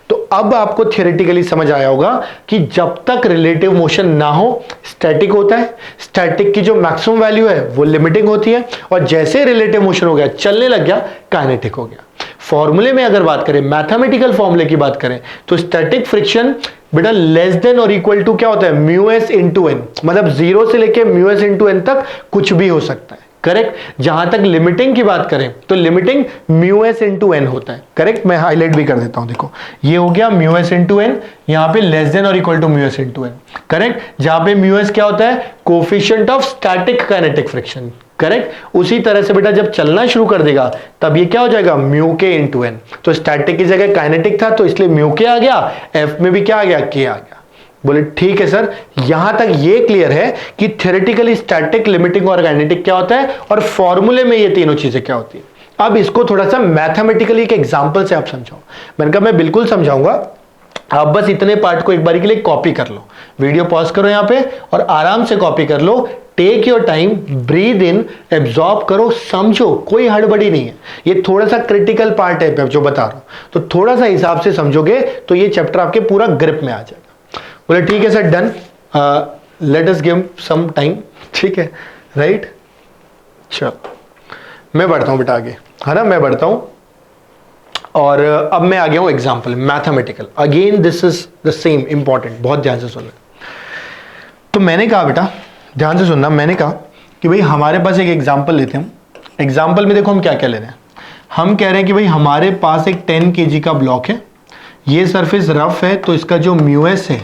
तो अब आपको थियोरेटिकली समझ आया होगा कि जब तक रिलेटिव मोशन ना हो स्टैटिक होता है, स्टैटिक की जो मैक्सिमम वैल्यू है वो लिमिटिंग होती है, और जैसे रिलेटिव मोशन हो गया, चलने लग गया, काइनेटिक हो गया। फॉर्मूले में अगर बात करें, मैथमेटिकल फॉर्मूले की बात करें, तो स्टैटिक फ्रिक्शन बेटा लेस देन और इक्वल टू क्या होता है, म्यू एस इंटू एन, मतलब 0 से लेके म्यू एस इंटू एन तक कुछ भी हो सकता है, करेक्ट। जहां तक लिमिटिंग की बात करें तो limiting mu S into N होता है, करेक्ट। मैं हाईलाइट भी कर देता हूं, देखो ये हो गया म्यू एस इंटू एन, यहां पे लेस देन और equal to mu S into N, correct. जहां पे म्यू एस क्या होता है, coefficient of static kinetic friction, correct. उसी तरह से बेटा जब चलना शुरू कर देगा तब ये क्या हो जाएगा, म्यू के इंटू एन। तो स्टैटिक की जगह काइनेटिक था तो इसलिए म्यू के आ गया, एफ में भी क्या आ गया, के आ गया। बोले ठीक है सर, यहां तक ये क्लियर है कि थ्योरेटिकली स्टैटिक, लिमिटिंग और काइनेटिक क्या होता है, और फॉर्मूले में ये तीनों चीजें क्या होती है। अब इसको थोड़ा सा मैथमेटिकली एक एग्जांपल से आप समझाओ। मैंने कहा मैं बिल्कुल समझाऊंगा, आप बस इतने पार्ट को एक बारी के लिए कॉपी कर लो, वीडियो पॉज करो यहां पे और आराम से कॉपी कर लो। Take your time, breathe in, absorb करो, समझो, कोई हड़बड़ी नहीं है। ये थोड़ा सा क्रिटिकल पार्ट है जो बता रहा हूं, तो थोड़ा सा हिसाब से समझोगे तो ये चैप्टर आपके पूरा ग्रिप में आ जाएगा। बोले ठीक है sir, done, let us give some time, ठीक है, राइट। चलो मैं बढ़ता हूं बेटा आगे, है ना, मैं बढ़ता हूं। और अब मैं आ गया हूं example, mathematical. Again this is the same important, बहुत ध्यान से सुनना। तो मैंने कहा बेटा, ध्यान से सुनना, मैंने कहा कि भाई हमारे पास एक एग्जाम्पल लेते हैं। एग्जाम्पल में देखो हम क्या क्या ले रहे हैं। हम कह रहे हैं कि भाई हमारे पास एक 10 kg का ब्लॉक है, ये सरफेस रफ है, तो इसका जो म्यू एस है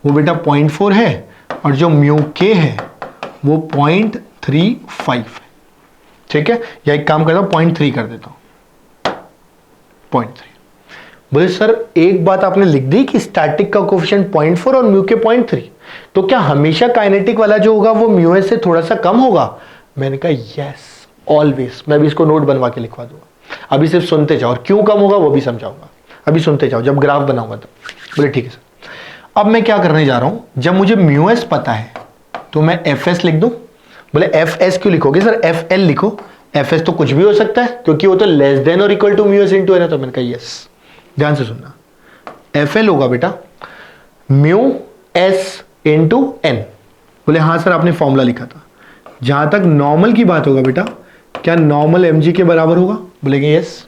वो बेटा 0.4 है, और जो म्यू के है वो 0.35 है, ठीक है। या एक काम करता हूं 0.3 कर देता हूं, 0.3। बोले सर एक बात आपने लिख दी कि स्टैटिक का कोफिशिएंट 0.4 और म्यू के 0.3, तो क्या हमेशा काइनेटिक वाला जो होगा वो म्यू एस से थोड़ा सा कम होगा? मैंने कहा यस ऑलवेज। मैं भी इसको नोट बनवा के लिखवा दूंगा, अभी सिर्फ सुनते जाओ और क्यों कम होगा वो भी समझाऊंगा, अभी सुनते जाओ जब ग्राफ बनाऊंगा तो। बोले ठीक है सर। अब मैं क्या करने जा रहा हूं, जब मुझे म्यू एस पता है तो मैं एफ एस लिख दूं। बोले एफ एस क्यों लिखोगे सर, एफ एल लिखो। एफ एस तो कुछ भी हो सकता है क्योंकि वो तो लेस देन और equal to mu S into N है। तो मैंने कहा यस, ध्यान से सुनना, एफ एल होगा बेटा म्यू एस इंटू एन। बोले हाँ सर आपने फॉर्मूला लिखा था। जहां तक नॉर्मल की बात होगा बेटा, क्या नॉर्मल एम जी के बराबर होगा? बोलेंगे यस।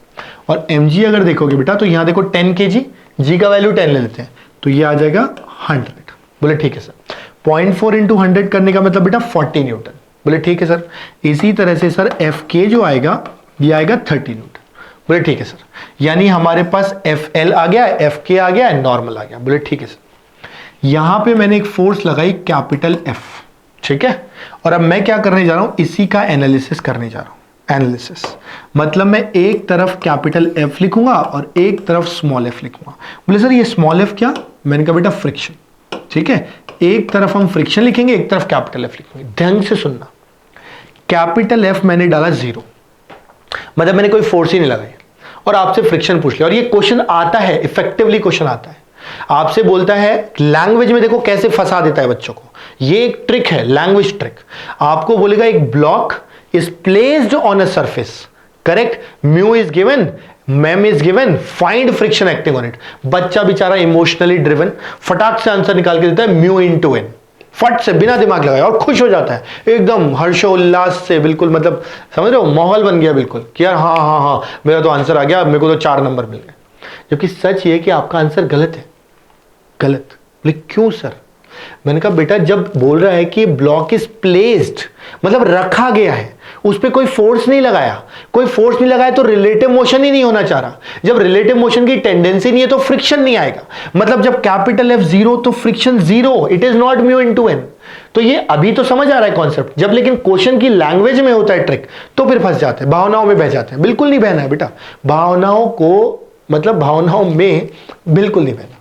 और एम जी अगर देखोगे बेटा तो यहां देखो 10 के जी का वैल्यू 10 ले लेते हैं तो ये आ जाएगा 100। बोले ठीक है सर। 0.4 इंटू 100 करने का मतलब बेटा 40 न्यूटन। बोले ठीक है सर। इसी तरह से सर एफ के जो आएगा ये आएगा 30 न्यूटन। बोले ठीक है सर। यानी हमारे पास एफ एल आ गया, एफ के आ गया, नॉर्मल आ गया। बोले ठीक है सर। यहां पे मैंने एक फोर्स लगाई कैपिटल एफ, ठीक है। और अब मैं क्या करने जा रहा हूं, इसी का एनालिसिस करने जा रहा हूं। एनालिसिस मतलब मैं एक तरफ कैपिटल एफ लिखूंगा और एक तरफ स्मॉल एफ लिखूंगा। बोले सर ये स्मॉल एफ क्या? मैंने कहा बेटा फ्रिक्शन, ठीक है। एक तरफ हम फ्रिक्शन लिखेंगे, एक तरफ कैपिटल एफ लिखेंगे। ध्यान से सुनना, कैपिटल एफ मैंने डाला 0, मतलब मैंने कोई फोर्स ही नहीं लगाई और आपसे फ्रिक्शन पूछ लिया। और ये क्वेश्चन आता है, इफेक्टिवली क्वेश्चन आता है, आपसे बोलता है लैंग्वेज में, देखो कैसे फंसा देता है बच्चों को। ये एक ट्रिक है, लैंग्वेज ट्रिक। आपको बोलेगा एक block is placed on a surface, correct, mu is given, ma'am is given, find friction acting on it. बच्चा बेचारा इमोशनली ड्रिवन फटाक से आंसर निकाल के देता है म्यू इनटू एन, फट से बिना दिमाग लगाए, और खुश हो जाता है एकदम हर्षोल्लास से, बिल्कुल मतलब समझ रहे हो, माहौल बन गया बिल्कुल कि यार हाँ हाँ हाँ मेरा तो आंसर आ गया, मेरे को तो 4 नंबर मिल गए। जबकि सच ये कि आपका आंसर गलत है। गलत? बोले क्यों सर? मैंने कहा बेटा जब बोल रहा है कि ब्लॉक इज प्लेस्ड मतलब रखा गया है, उस पर कोई फोर्स नहीं लगाया, कोई फोर्स नहीं लगाया तो रिलेटिव मोशन ही नहीं होना चाह रहा। जब रिलेटिव मोशन की टेंडेंसी नहीं है तो फ्रिक्शन नहीं आएगा। मतलब जब कैपिटल एफ 0 तो friction 0, it is not mu into N. तो ये अभी तो समझ आ रहा है कॉन्सेप्ट। जब लेकिन क्वेश्चन की लैंग्वेज में होता है ट्रिक तो फिर फंस जाते हैं, भावनाओं में बह जाते हैं। बिल्कुल नहीं बहना है बेटा, भावनाओं को मतलब भावनाओं में बिल्कुल नहीं बहना,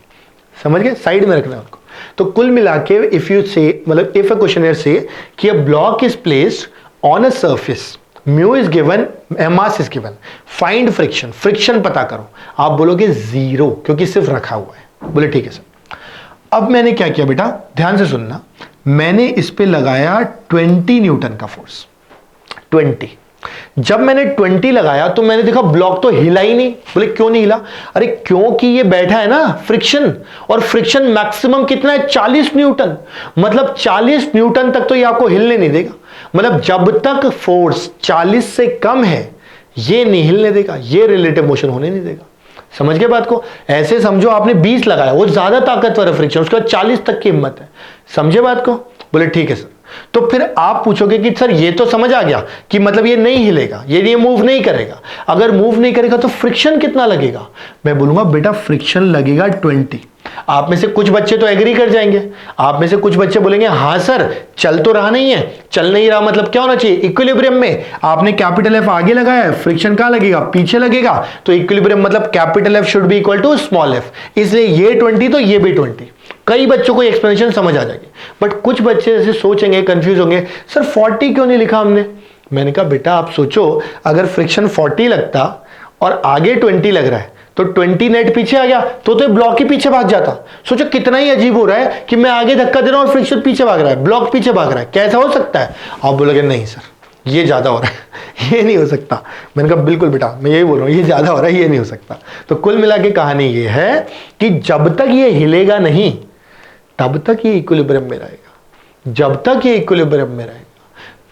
समझ गए, साइड में रखना है उनको। तो कुल मिला के इफ यू से मतलब इफ अ क्वेश्चनर से कि a block is placed on a surface, mu is given, mass is given, find friction, friction पता करो, आप बोलोगे 0 क्योंकि सिर्फ रखा हुआ है। बोले ठीक है सर। अब मैंने क्या किया बेटा, ध्यान से सुनना, मैंने इस पे लगाया 20 न्यूटन का फोर्स। 20 जब मैंने 20 लगाया तो मैंने देखा ब्लॉक तो हिला ही नहीं। बोले क्यों नहीं हिला? अरे क्योंकि ये बैठा है ना फ्रिक्शन, और फ्रिक्शन मैक्सिमम कितना है, 40 न्यूटन। मतलब 40 न्यूटन तक तो ये आपको हिलने नहीं देगा। मतलब जब तक फोर्स 40 से कम है ये नहीं हिलने देगा, ये रिलेटिव मोशन होने नहीं देगा। समझ गए बात को? ऐसे समझो आपने 20 लगाया, वो ज्यादा ताकतवर है फ्रिक्शन, उसके बाद 40 तक की हिम्मत है। समझे बात को? बोले ठीक है सर। तो फिर आप पूछोगे कि सर ये तो समझ आ गया कि मतलब ये नहीं हिलेगा, ये मूव नहीं करेगा। अगर मूव नहीं करेगा तो फ्रिक्शन कितना लगेगा? मैं बोलूंगा बेटा फ्रिक्शन लगेगा 20। आप में से कुछ बच्चे तो एग्री कर जाएंगे, आप में से कुछ बच्चे बोलेंगे हाँ सर चल तो रहा नहीं है, चल नहीं रहा मतलब क्या होना चाहिए, इक्विलिब्रियम में। आपने कैपिटल एफ आगे लगाया है, फ्रिक्शन कहां लगेगा, पीछे लगेगा, तो इक्विलिब्रियम मतलब capital F should be equal to small F, इसलिए ये 20 तो ये भी 20। कई बच्चों को एक्सप्लेनेशन समझ आ जाएगी, बट कुछ बच्चे ऐसे सोचेंगे, कंफ्यूज होंगे, सर 40 क्यों नहीं लिखा हमने? मैंने कहा बेटा आप सोचो, अगर फ्रिक्शन 40 लगता और आगे 20 लग रहा है तो 20 नेट पीछे आ गया तो ब्लॉक ही पीछे भाग जाता। सोचो कितना ही अजीब हो रहा है कि मैं आगे धक्का दे रहा हूं और फ्रिक्शन पीछे भाग रहा है, ब्लॉक पीछे भाग रहा है, कैसा हो सकता है? आप बोलोगे नहीं सर ये ज्यादा हो रहा है, ये नहीं हो सकता। मैंने कहा बिल्कुल बेटा मैं यही बोल रहा हूं, ये ज्यादा हो रहा है, ये नहीं हो सकता। तो कुल मिला के कहानी ये है कि जब तक ये हिलेगा नहीं तब तक ये इक्विलिब्रियम में रहेगा, जब तक ये इक्विलिब्रियम में रहेगा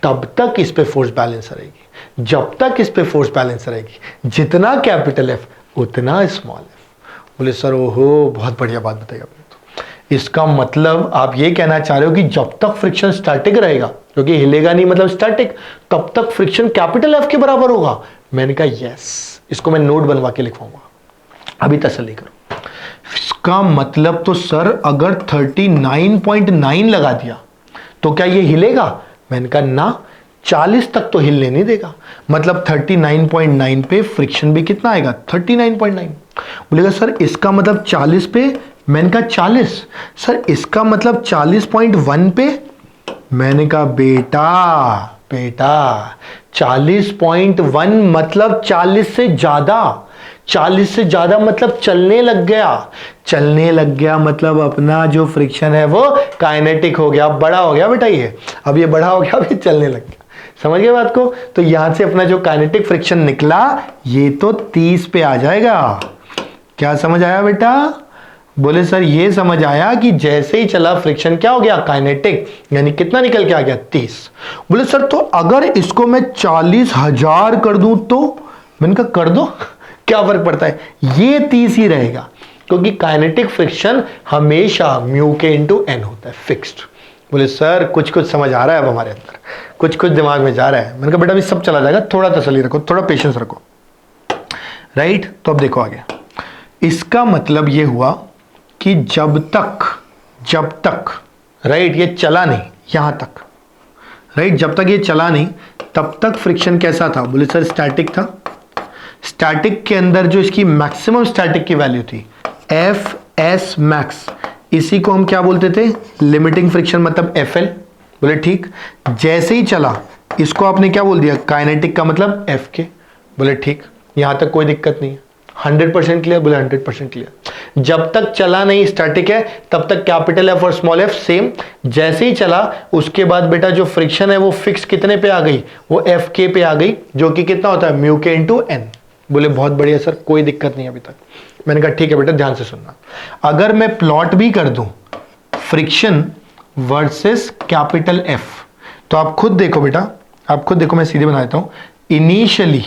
तब तक इस पे फोर्स बैलेंस रहेगी, जब तक इस पे फोर्स बैलेंस रहेगी, जितना कैपिटल एफ उतना स्मॉल एफ। बोले सर ओहो बहुत बढ़िया बात बताई आपने। तो इसका मतलब आप ये कहना चाह रहे हो कि जब तक फ्रिक्शन स्टैटिक रहेगा, क्योंकि हिलेगा नहीं मतलब स्टैटिक, तब तक फ्रिक्शन कैपिटल एफ के बराबर होगा। मैंने कहा यस, इसको मैं नोट बनवा के लिखवाऊंगा, अभी तसल्ली करो। इसका मतलब तो सर अगर 39.9 लगा दिया तो क्या ये हिलेगा? मैंने कहा ना, 40 तक तो हिलने नहीं देगा। मतलब 39.9 पे फ्रिक्शन भी कितना आएगा, 39.9। बोलेगा सर इसका मतलब 40 पे, मैंने कहा 40। सर इसका मतलब 40.1 पे, मैंने कहा बेटा बेटा 40.1 मतलब 40 से ज्यादा, 40 से ज्यादा मतलब चलने लग गया, चलने लग गया मतलब अपना जो फ्रिक्शन है वो काइनेटिक हो गया, बड़ा हो गया बेटा ये, अब ये बड़ा हो गया, अब ये चलने लग गया। समझ गए बात को? तो यहां से अपना जो काइनेटिक फ्रिक्शन निकला ये तो 30 पे आ जाएगा। क्या समझ आया बेटा? बोले सर ये समझ आया कि जैसे ही चला फ्रिक्शन क्या हो गया, काइनेटिक, यानी कितना निकल के आ गया, 30। बोले सर तो अगर इसको मैं 40,000 कर दूं तो? मैंने कहा कर दो, क्या फर्क पड़ता है, ये 30 ही रहेगा, क्योंकि काइनेटिक फ्रिक्शन हमेशा म्यू के इंटू एन होता है, फिक्स्ड। बोले सर कुछ कुछ समझ आ रहा है अब हमारे अंदर, कुछ कुछ दिमाग में जा रहा है। मैंने कहा बेटा अभी सब चला जाएगा, थोड़ा तसल्ली रखो, थोड़ा पेशेंस रखो, राइट। तो अब देखो आगे, इसका मतलब ये हुआ कि जब तक राइट ये चला नहीं यहां तक, राइट, जब तक ये चला नहीं तब तक फ्रिक्शन कैसा था? बोले सर स्टैटिक था। स्टैटिक के अंदर जो इसकी मैक्सिमम स्टैटिक की वैल्यू थी एफ एस मैक्स, इसी को हम क्या बोलते थे, लिमिटिंग फ्रिक्शन, मतलब एफ एल। बोले ठीक। जैसे ही चला इसको आपने क्या बोल दिया, काइनेटिक का मतलब एफ के। बोले ठीक, यहां तक कोई दिक्कत नहीं है, 100% क्लियर? बोले 100% क्लियर। जब तक चला नहीं स्टैटिक है तब तक कैपिटल एफ और स्मॉल एफ सेम, जैसे ही चला उसके बाद बेटा जो फ्रिक्शन है वो फिक्स कितने पे आ गई, वो एफ के पे आ गई, जो कि कितना होता है, म्यू के इंटू एन। बोले बहुत बढ़िया सर, कोई दिक्कत नहीं अभी तक। मैंने कहा ठीक है बेटा ध्यान से सुनना, अगर मैं प्लॉट भी कर दूं फ्रिक्शन वर्सेस कैपिटल एफ, तो आप खुद देखो बेटा, आप खुद देखो, मैं सीधे बना देता हूं। इनिशियली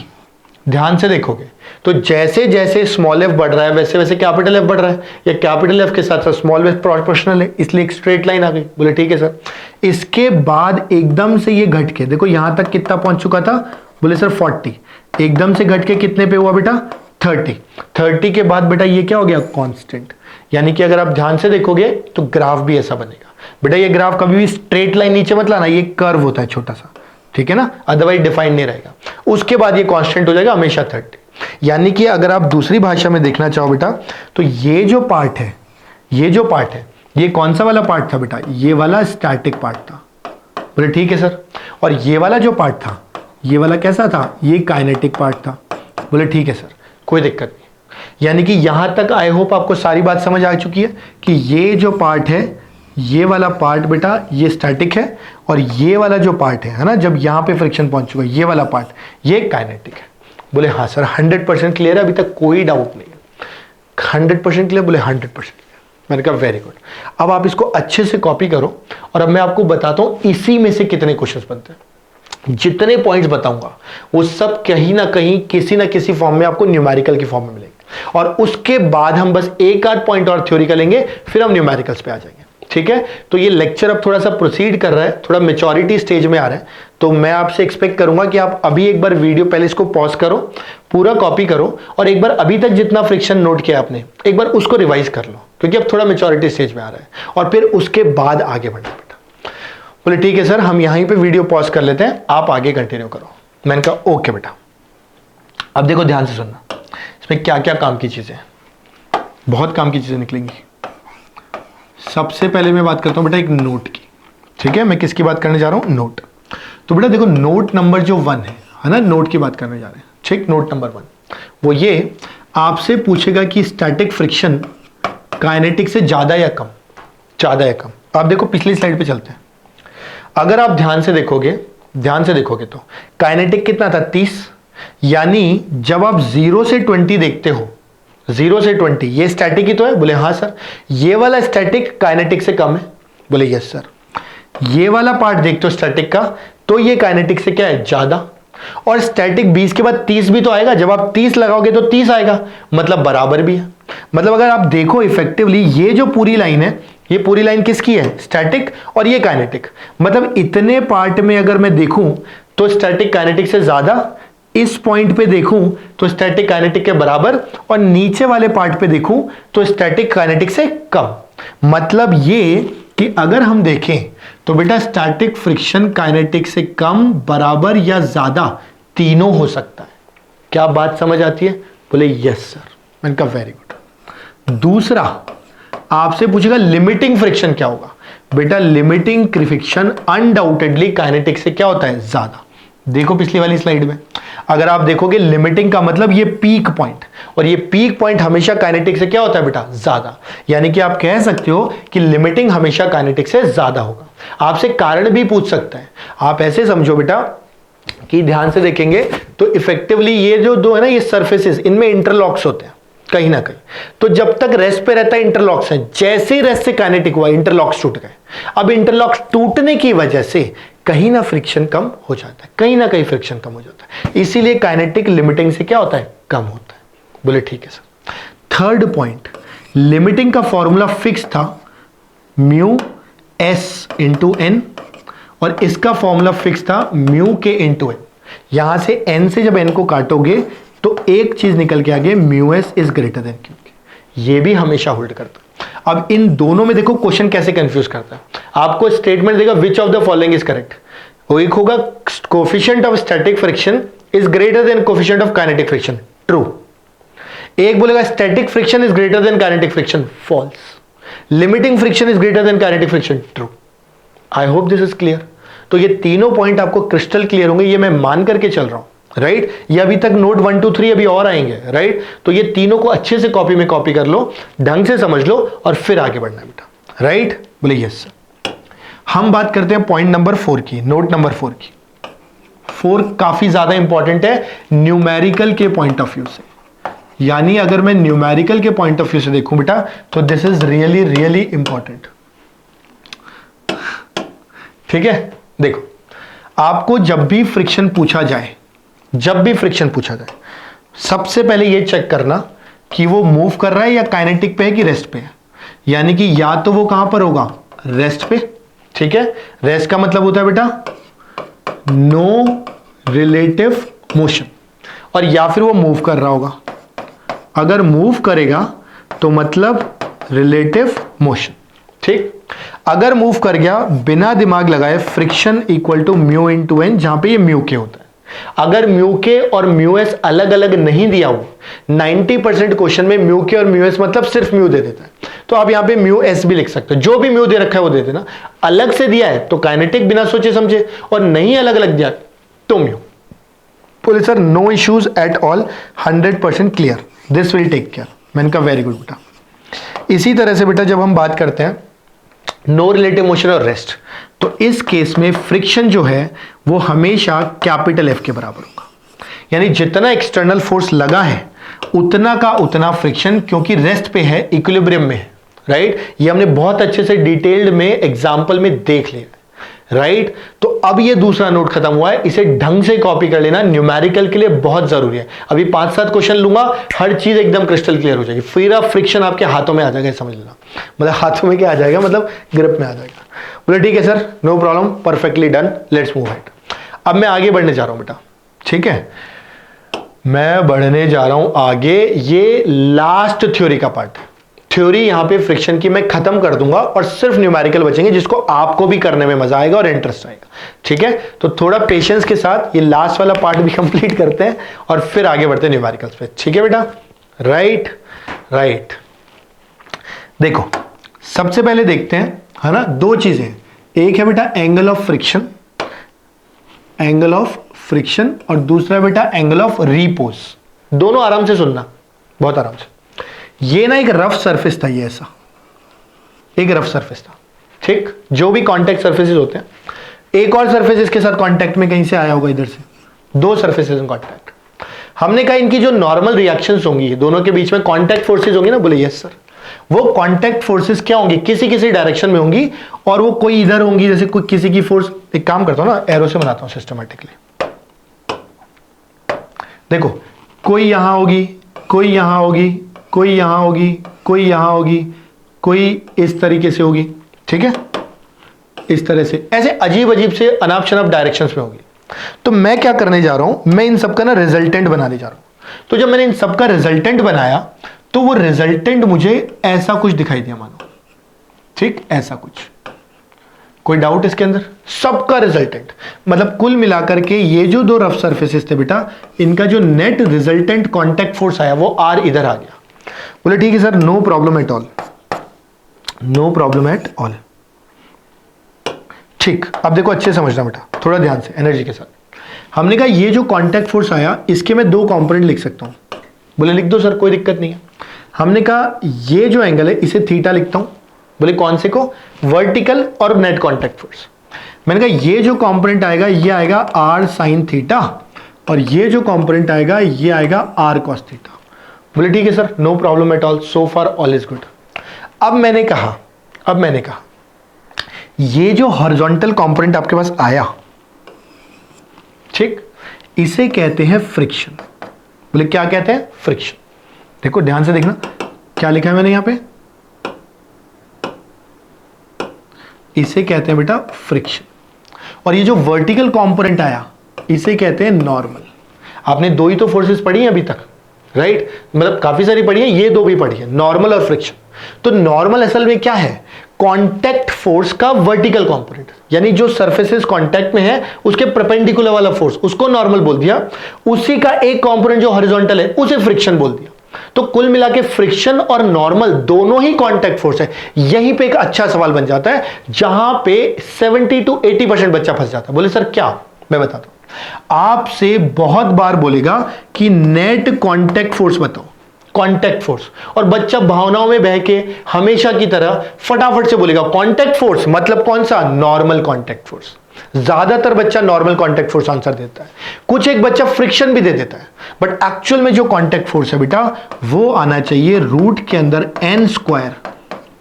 ध्यान से देखोगे तो जैसे जैसे स्मॉल एफ बढ़ रहा है वैसे वैसे कैपिटल एफ बढ़ रहा है, या कैपिटल एफ के साथ साथ स्मॉल एफ प्रोपोर्शनल है, इसलिए एक स्ट्रेट लाइन आ गई। बोले ठीक है सर। इसके बाद एकदम से ये घट के देखो यहां तक कितना पहुंच चुका था, बोले सर 40, एकदम से घट के कितने पे हुआ बेटा, 30। 30 के बाद बेटा ये क्या हो गया, कांस्टेंट। यानी कि अगर आप ध्यान से देखोगे तो ग्राफ भी ऐसा बनेगा बेटा। ये ग्राफ कभी भी स्ट्रेट लाइन नीचे मत लाना, ये कर्व होता है छोटा सा, ठीक है ना, अदरवाइज डिफाइन नहीं रहेगा। उसके बाद ये कांस्टेंट हो जाएगा हमेशा 30। यानी कि अगर आप दूसरी भाषा में देखना चाहो बेटा तो ये जो पार्ट है, ये जो पार्ट है, ये कौन सा वाला पार्ट था बेटा, ये वाला स्टैटिक पार्ट था। बोले ठीक है सर। और ये वाला जो पार्ट था, ये वाला कैसा था, ये काइनेटिक पार्ट था। बोले ठीक है सर, कोई दिक्कत नहीं। यानी कि यहां तक आई होप आपको सारी बात समझ आ चुकी है कि ये जो पार्ट है, ये वाला पार्ट बेटा ये स्टैटिक है, और ये वाला जो पार्ट है ना, जब यहां पे फ्रिक्शन पहुंच चुका है, ये वाला पार्ट ये काइनेटिक है। बोले हाँ सर 100% क्लियर है, अभी तक कोई डाउट नहीं है, 100% क्लियर? बोले 100% क्लियर। मैंने कहा वेरी गुड। अब आप इसको अच्छे से कॉपी करो, और अब मैं आपको बताता हूं इसी में से कितने क्वेश्चंस बनते हैं। जितने पॉइंट्स बताऊंगा वो सब कहीं ना कहीं किसी ना किसी फॉर्म में आपको न्यूमेरिकल की फॉर्म में मिलेंगे, और उसके बाद हम बस एक आध पॉइंट और थ्योरी का लेंगे, फिर हम न्यूमेरिकल्स पे आ जाएंगे, ठीक है। तो ये लेक्चर अब थोड़ा सा प्रोसीड कर रहा है, थोड़ा मेच्योरिटी स्टेज में आ रहा है, तो मैं आपसे एक्सपेक्ट करूंगा कि आप अभी एक बार वीडियो पहले इसको पॉज करो, पूरा कॉपी करो, और एक बार अभी तक जितना फ्रिक्शन नोट किया आपने एक बार उसको रिवाइज कर लो, क्योंकि अब थोड़ा मेच्योरिटी स्टेज में आ रहा है, और फिर उसके बाद आगे बढ़ना बेटा। बोले ठीक है सर, हम यहीं पे वीडियो पॉज कर लेते हैं, आप आगे कंटिन्यू करो। मैंने कहा ओके बेटा। अब देखो ध्यान से सुनना, इसमें क्या क्या काम की चीजें, बहुत काम की चीजें निकलेंगी। सबसे पहले मैं बात करता हूं बेटा एक नोट की, ठीक है। मैं किसकी बात करने जा रहा हूं, नोट। तो बेटा देखो नोट नंबर जो 1 है ना, नोट की बात करने जा रहे हैं, ठीक। नोट नंबर 1 वो ये आपसे पूछेगा कि स्टैटिक फ्रिक्शन काइनेटिक से ज्यादा या कम, ज्यादा या कम। आप देखो पिछली स्लाइड पे चलते हैं, अगर आप ध्यान से देखोगे तो काइनेटिक कितना था, 30। यानी जब आप 0 से 20 देखते हो, 0 से 20 ये स्टैटिक ही तो है। बोले हाँ सर। ये वाला स्टैटिक काइनेटिक से कम है। बोले यस सर। ये वाला पार्ट देखते हो स्टैटिक का, तो ये काइनेटिक से क्या है, ज्यादा। और स्टैटिक 20 के बाद 30 भी तो आएगा, जब आप 30 लगाओगे तो 30 आएगा, मतलब बराबर भी है। मतलब अगर आप देखो इफेक्टिवली ये जो पूरी लाइन है, ये पूरी लाइन किसकी है, स्टैटिक, और ये काइनेटिक। मतलब इतने पार्ट में अगर मैं देखूं तो स्टैटिक काइनेटिक से ज्यादा, इस पॉइंट पे देखूं तो स्टैटिक काइनेटिक के बराबर, और नीचे वाले पार्ट पे देखूं तो स्टैटिक काइनेटिक से कम। मतलब ये कि अगर हम देखें तो बेटा स्टैटिक फ्रिक्शन काइनेटिक से कम, बराबर या ज्यादा, तीनों हो सकता है। क्या बात समझ आती है? बोले यस सर। मैंने कहा वेरी गुड। दूसरा आपसे पूछेगा लिमिटिंग फ्रिक्शन क्या होगा। बेटा लिमिटिंग फ्रिक्शन अनडाउटेडली काइनेटिक से क्या होता है, ज्यादा। देखो पिछली वाली स्लाइड में अगर आप देखोगे लिमिटिंग का मतलब ये पीक पॉइंट, और ये पीक पॉइंट हमेशा काइनेटिक से क्या होता है बेटा, ज्यादा। यानी कि आप कह सकते हो कि लिमिटिंग हमेशा काइनेटिक से ज्यादा होगा। आपसे कारण भी पूछ सकता है। आप ऐसे समझो बेटा कि ध्यान से देखेंगे तो इफेक्टिवली ये जो दो है ना, ये सरफेसेस, इनमें इंटरलॉक्स होते हैं कहीं ना कहीं। तो जब तक रेस्ट पे रहता है इंटरलॉक्स है, जैसे ही रेस्ट से काइनेटिक हुआ इंटरलॉक्स टूट गए। अब इंटरलॉक्स टूटने की वजह से कहीं ना फ्रिक्शन कम हो जाता है, कहीं ना कहीं फ्रिक्शन कम हो जाता है, इसीलिए काइनेटिक लिमिटिंग से क्या होता है, कम होता है। बोले ठीक है सर। थर्ड पॉइंट, लिमिटिंग का फॉर्मूला फिक्स था म्यू एस इंटू एन, और इसका फॉर्मूला फिक्स था म्यू के इंटू एन। यहां से एन से जब एन को काटोगे तो एक चीज निकल के आगे, mu S is greater then Q के। ये भी हमेशा होल्ड करता है। अब इन दोनों में देखो क्वेश्चन कैसे कंफ्यूज करता है। आपको स्टेटमेंट देगा which of the following is correct. वो एक होगा coefficient of static friction is greater than coefficient of kinetic friction, true. एक बोलेगा static friction is greater than kinetic friction, false. Limiting friction is greater than kinetic friction, true. I hope this is clear. तो ये तीनों point आपको crystal clear होंगे, ये मैं मान करके चल रहा हूं, राइट। ये अभी तक नोट 1 2 3 अभी और आएंगे, राइट। तो ये तीनों को अच्छे से कॉपी में कॉपी कर लो, ढंग से समझ लो और फिर आगे बढ़ना है बेटा, राइट। बोले यस सर। हम बात करते हैं पॉइंट नंबर 4 की, नोट नंबर 4 की। 4 काफी ज्यादा इंपॉर्टेंट है न्यूमेरिकल के पॉइंट ऑफ व्यू से। यानी अगर मैं न्यूमेरिकल के पॉइंट ऑफ व्यू से देखूं बेटा तो this is really really important. ठीक है, देखो आपको जब भी फ्रिक्शन पूछा जाए, जब भी फ्रिक्शन पूछा जाए, सबसे पहले ये चेक करना कि वो मूव कर रहा है या काइनेटिक पे है कि रेस्ट पे है। यानी कि या तो वो कहां पर होगा, रेस्ट पे, ठीक है। रेस्ट का मतलब होता है बेटा नो रिलेटिव मोशन, और या फिर वो मूव कर रहा होगा। अगर मूव करेगा तो मतलब रिलेटिव मोशन, ठीक। अगर मूव कर गया बिना दिमाग लगाए, friction equal to mu into N, जहां पे ये म्यू के होता है। अगर म्यू के और म्यू एस अलग अलग नहीं दिया हो, 90% क्वेश्चन में म्यू के और म्यू एस मतलब सिर्फ म्यू दे देता है, तो आप यहां पे म्यू एस भी लिख सकते हो। जो भी म्यू दे रखा है वो दे देना। अलग से दिया है तो काइनेटिक बिना सोचे समझे, और नहीं अलग अलग दिया तो म्यू। बोले sir no issues at all, 100% clear, this will take care. मैंने कहा वेरी गुड बेटा। इसी तरह से बेटा जब हम बात करते हैं नो रिलेटिव मोशन और रेस्ट, तो इस केस में फ्रिक्शन जो है वो हमेशा कैपिटल एफ के बराबर होगा। यानी जितना एक्सटर्नल फोर्स लगा है उतना का उतना फ्रिक्शन, क्योंकि रेस्ट पे है, इक्विलिब्रियम में है, राइट। ये हमने बहुत अच्छे से डिटेल्ड में एग्जांपल में देख लिया, राइट। तो अब ये दूसरा नोट खत्म हुआ है, इसे ढंग से कॉपी कर लेना, न्यूमेरिकल के लिए बहुत जरूरी है। अभी 5-7 क्वेश्चन लूंगा, हर चीज एकदम क्रिस्टल क्लियर हो जाएगी, फिर अब फ्रिक्शन आपके हाथों में आ जाएगा, समझ लेना। मतलब हाथों में क्या आ जाएगा, मतलब ग्रिप में आ जाएगा। बोले ठीक है sir, no problem, perfectly done, let's move head. अब मैं आगे बढ़ने जा रहा हूं बेटा, ठीक है। मैं बढ़ने जा रहा हूं आगे, ये लास्ट थ्योरी का पार्ट है। थ्योरी यहां पे फ्रिक्शन की मैं खत्म कर दूंगा और सिर्फ न्यूमेरिकल बचेंगे, जिसको आपको भी करने में मजा आएगा और इंटरेस्ट आएगा, ठीक है। तो थोड़ा पेशेंस के साथ ये लास्ट वाला पार्ट भी कंप्लीट करते हैं और फिर आगे बढ़ते हैं न्यूमेरिकल्स पे, ठीक है बेटा, राइट राइट। देखो सबसे पहले देखते हैं, है ना, 2 चीजें। एक है बेटा angle of friction, angle of friction, और दूसरा बेटा एंगल ऑफ रिपोज। दोनों आराम से सुनना, बहुत आराम से। ये ना एक रफ सरफेस था, ये ऐसा एक रफ सरफेस था, ठीक। जो भी कांटेक्ट सरफेसेस होते हैं, एक और सरफेस इसके साथ कांटेक्ट में कहीं से आया होगा, इधर से 2 सरफेसेस इन कांटेक्ट। हमने कहा इनकी जो नॉर्मल रिएक्शंस होंगी, दोनों के बीच में कांटेक्ट फोर्सेस होंगी ना। बोले यस सर। वो कांटेक्ट फोर्सेस क्या होंगी, किसी किसी डायरेक्शन में होंगी, और वो कोई इधर होंगी, जैसे कोई किसी की फोर्स, एक काम करता हूं ना, एरो से बनाता हूं सिस्टमेटिकली। देखो कोई यहां होगी, कोई यहां होगी, कोई यहां होगी, कोई यहां होगी, कोई इस तरीके से होगी, ठीक है, इस तरह से, ऐसे अजीब अजीब से अनाप शनाप डायरेक्शंस में होगी। तो मैं क्या करने जा रहा हूं, मैं इन सबका ना रिजल्टेंट बनाने जा रहा हूं। तो जब मैंने इन सबका रिजल्टेंट बनाया तो वो रिजल्टेंट मुझे ऐसा कुछ दिखाई दिया, मानो, ठीक, ऐसा कुछ। कोई डाउट इसके अंदर? सबका रिजल्टेंट, मतलब कुल मिलाकर के ये जो 2 रफ सरफेसेस थे बेटा, इनका जो नेट रिजल्टेंट कांटेक्ट फोर्स आया वो आर इधर आ गया, बोले ठीक है sir, no problem at all, no problem at all. ठीक, अब देखो अच्छे समझना बेटा, थोड़ा ध्यान से एनर्जी के साथ। हमने कहा ये जो कांटेक्ट फोर्स आया इसके मैं दो कंपोनेंट लिख सकता हूं। बोले लिख दो सर, कोई दिक्कत नहीं है। हमने कहा ये जो एंगल है इसे थीटा लिखता हूं। बोले कौन से को? वर्टिकल और नेट कांटेक्ट फोर्स। मैंने कहा ये जो कंपोनेंट आएगा ये आएगा आर साइन थीटा, और ये जो कंपोनेंट आएगा ये आएगा आर कॉस थीटा। बोले ठीक है sir, no problem at all, so far all is good. अब मैंने कहा ये जो हॉरिजॉन्टल कंपोनेंट आपके पास आया, ठीक, इसे कहते हैं फ्रिक्शन। बोले क्या कहते हैं? फ्रिक्शन। देखो ध्यान से देखना क्या लिखा है मैंने यहां पे, इसे कहते हैं बेटा फ्रिक्शन। और ये जो वर्टिकल कंपोनेंट आया इसे कहते हैं नॉर्मल। आपने दो ही तो फोर्सेस पढ़ी हैं अभी तक, राइट? मतलब काफी सारी पढ़ी है, ये दो भी पढ़ी है, नॉर्मल और फ्रिक्शन। तो नॉर्मल असल में क्या है? कांटेक्ट फोर्स का वर्टिकल कंपोनेंट, यानी जो सरफेसेस कांटेक्ट में है उसके परपेंडिकुलर वाला फोर्स, उसको नॉर्मल बोल दिया। उसी का एक कंपोनेंट जो हॉरिजॉन्टल है उसे फ्रिक्शन बोल दिया। तो कुल मिला के फ्रिक्शन और नॉर्मल दोनों ही कांटेक्ट फोर्स है। यहीं पे एक अच्छा सवाल बन जाता है जहां पे 70 to 80% बच्चा फंस जाता है। बोले सर क्या? मैं बताता हूं। आपसे बहुत बार बोलेगा कि नेट कांटेक्ट फोर्स बताओ, कांटेक्ट फोर्स, और बच्चा भावनाओं में बह के हमेशा की तरह फटाफट से बोलेगा कांटेक्ट फोर्स मतलब कौन सा? Normal contact force. ज्यादातर बच्चा नॉर्मल कांटेक्ट फोर्स आंसर देता है, कुछ एक बच्चा फ्रिक्शन भी दे देता है, बट एक्चुअल में जो कांटेक्ट फोर्स है बेटा वो आना चाहिए रूट के अंदर n square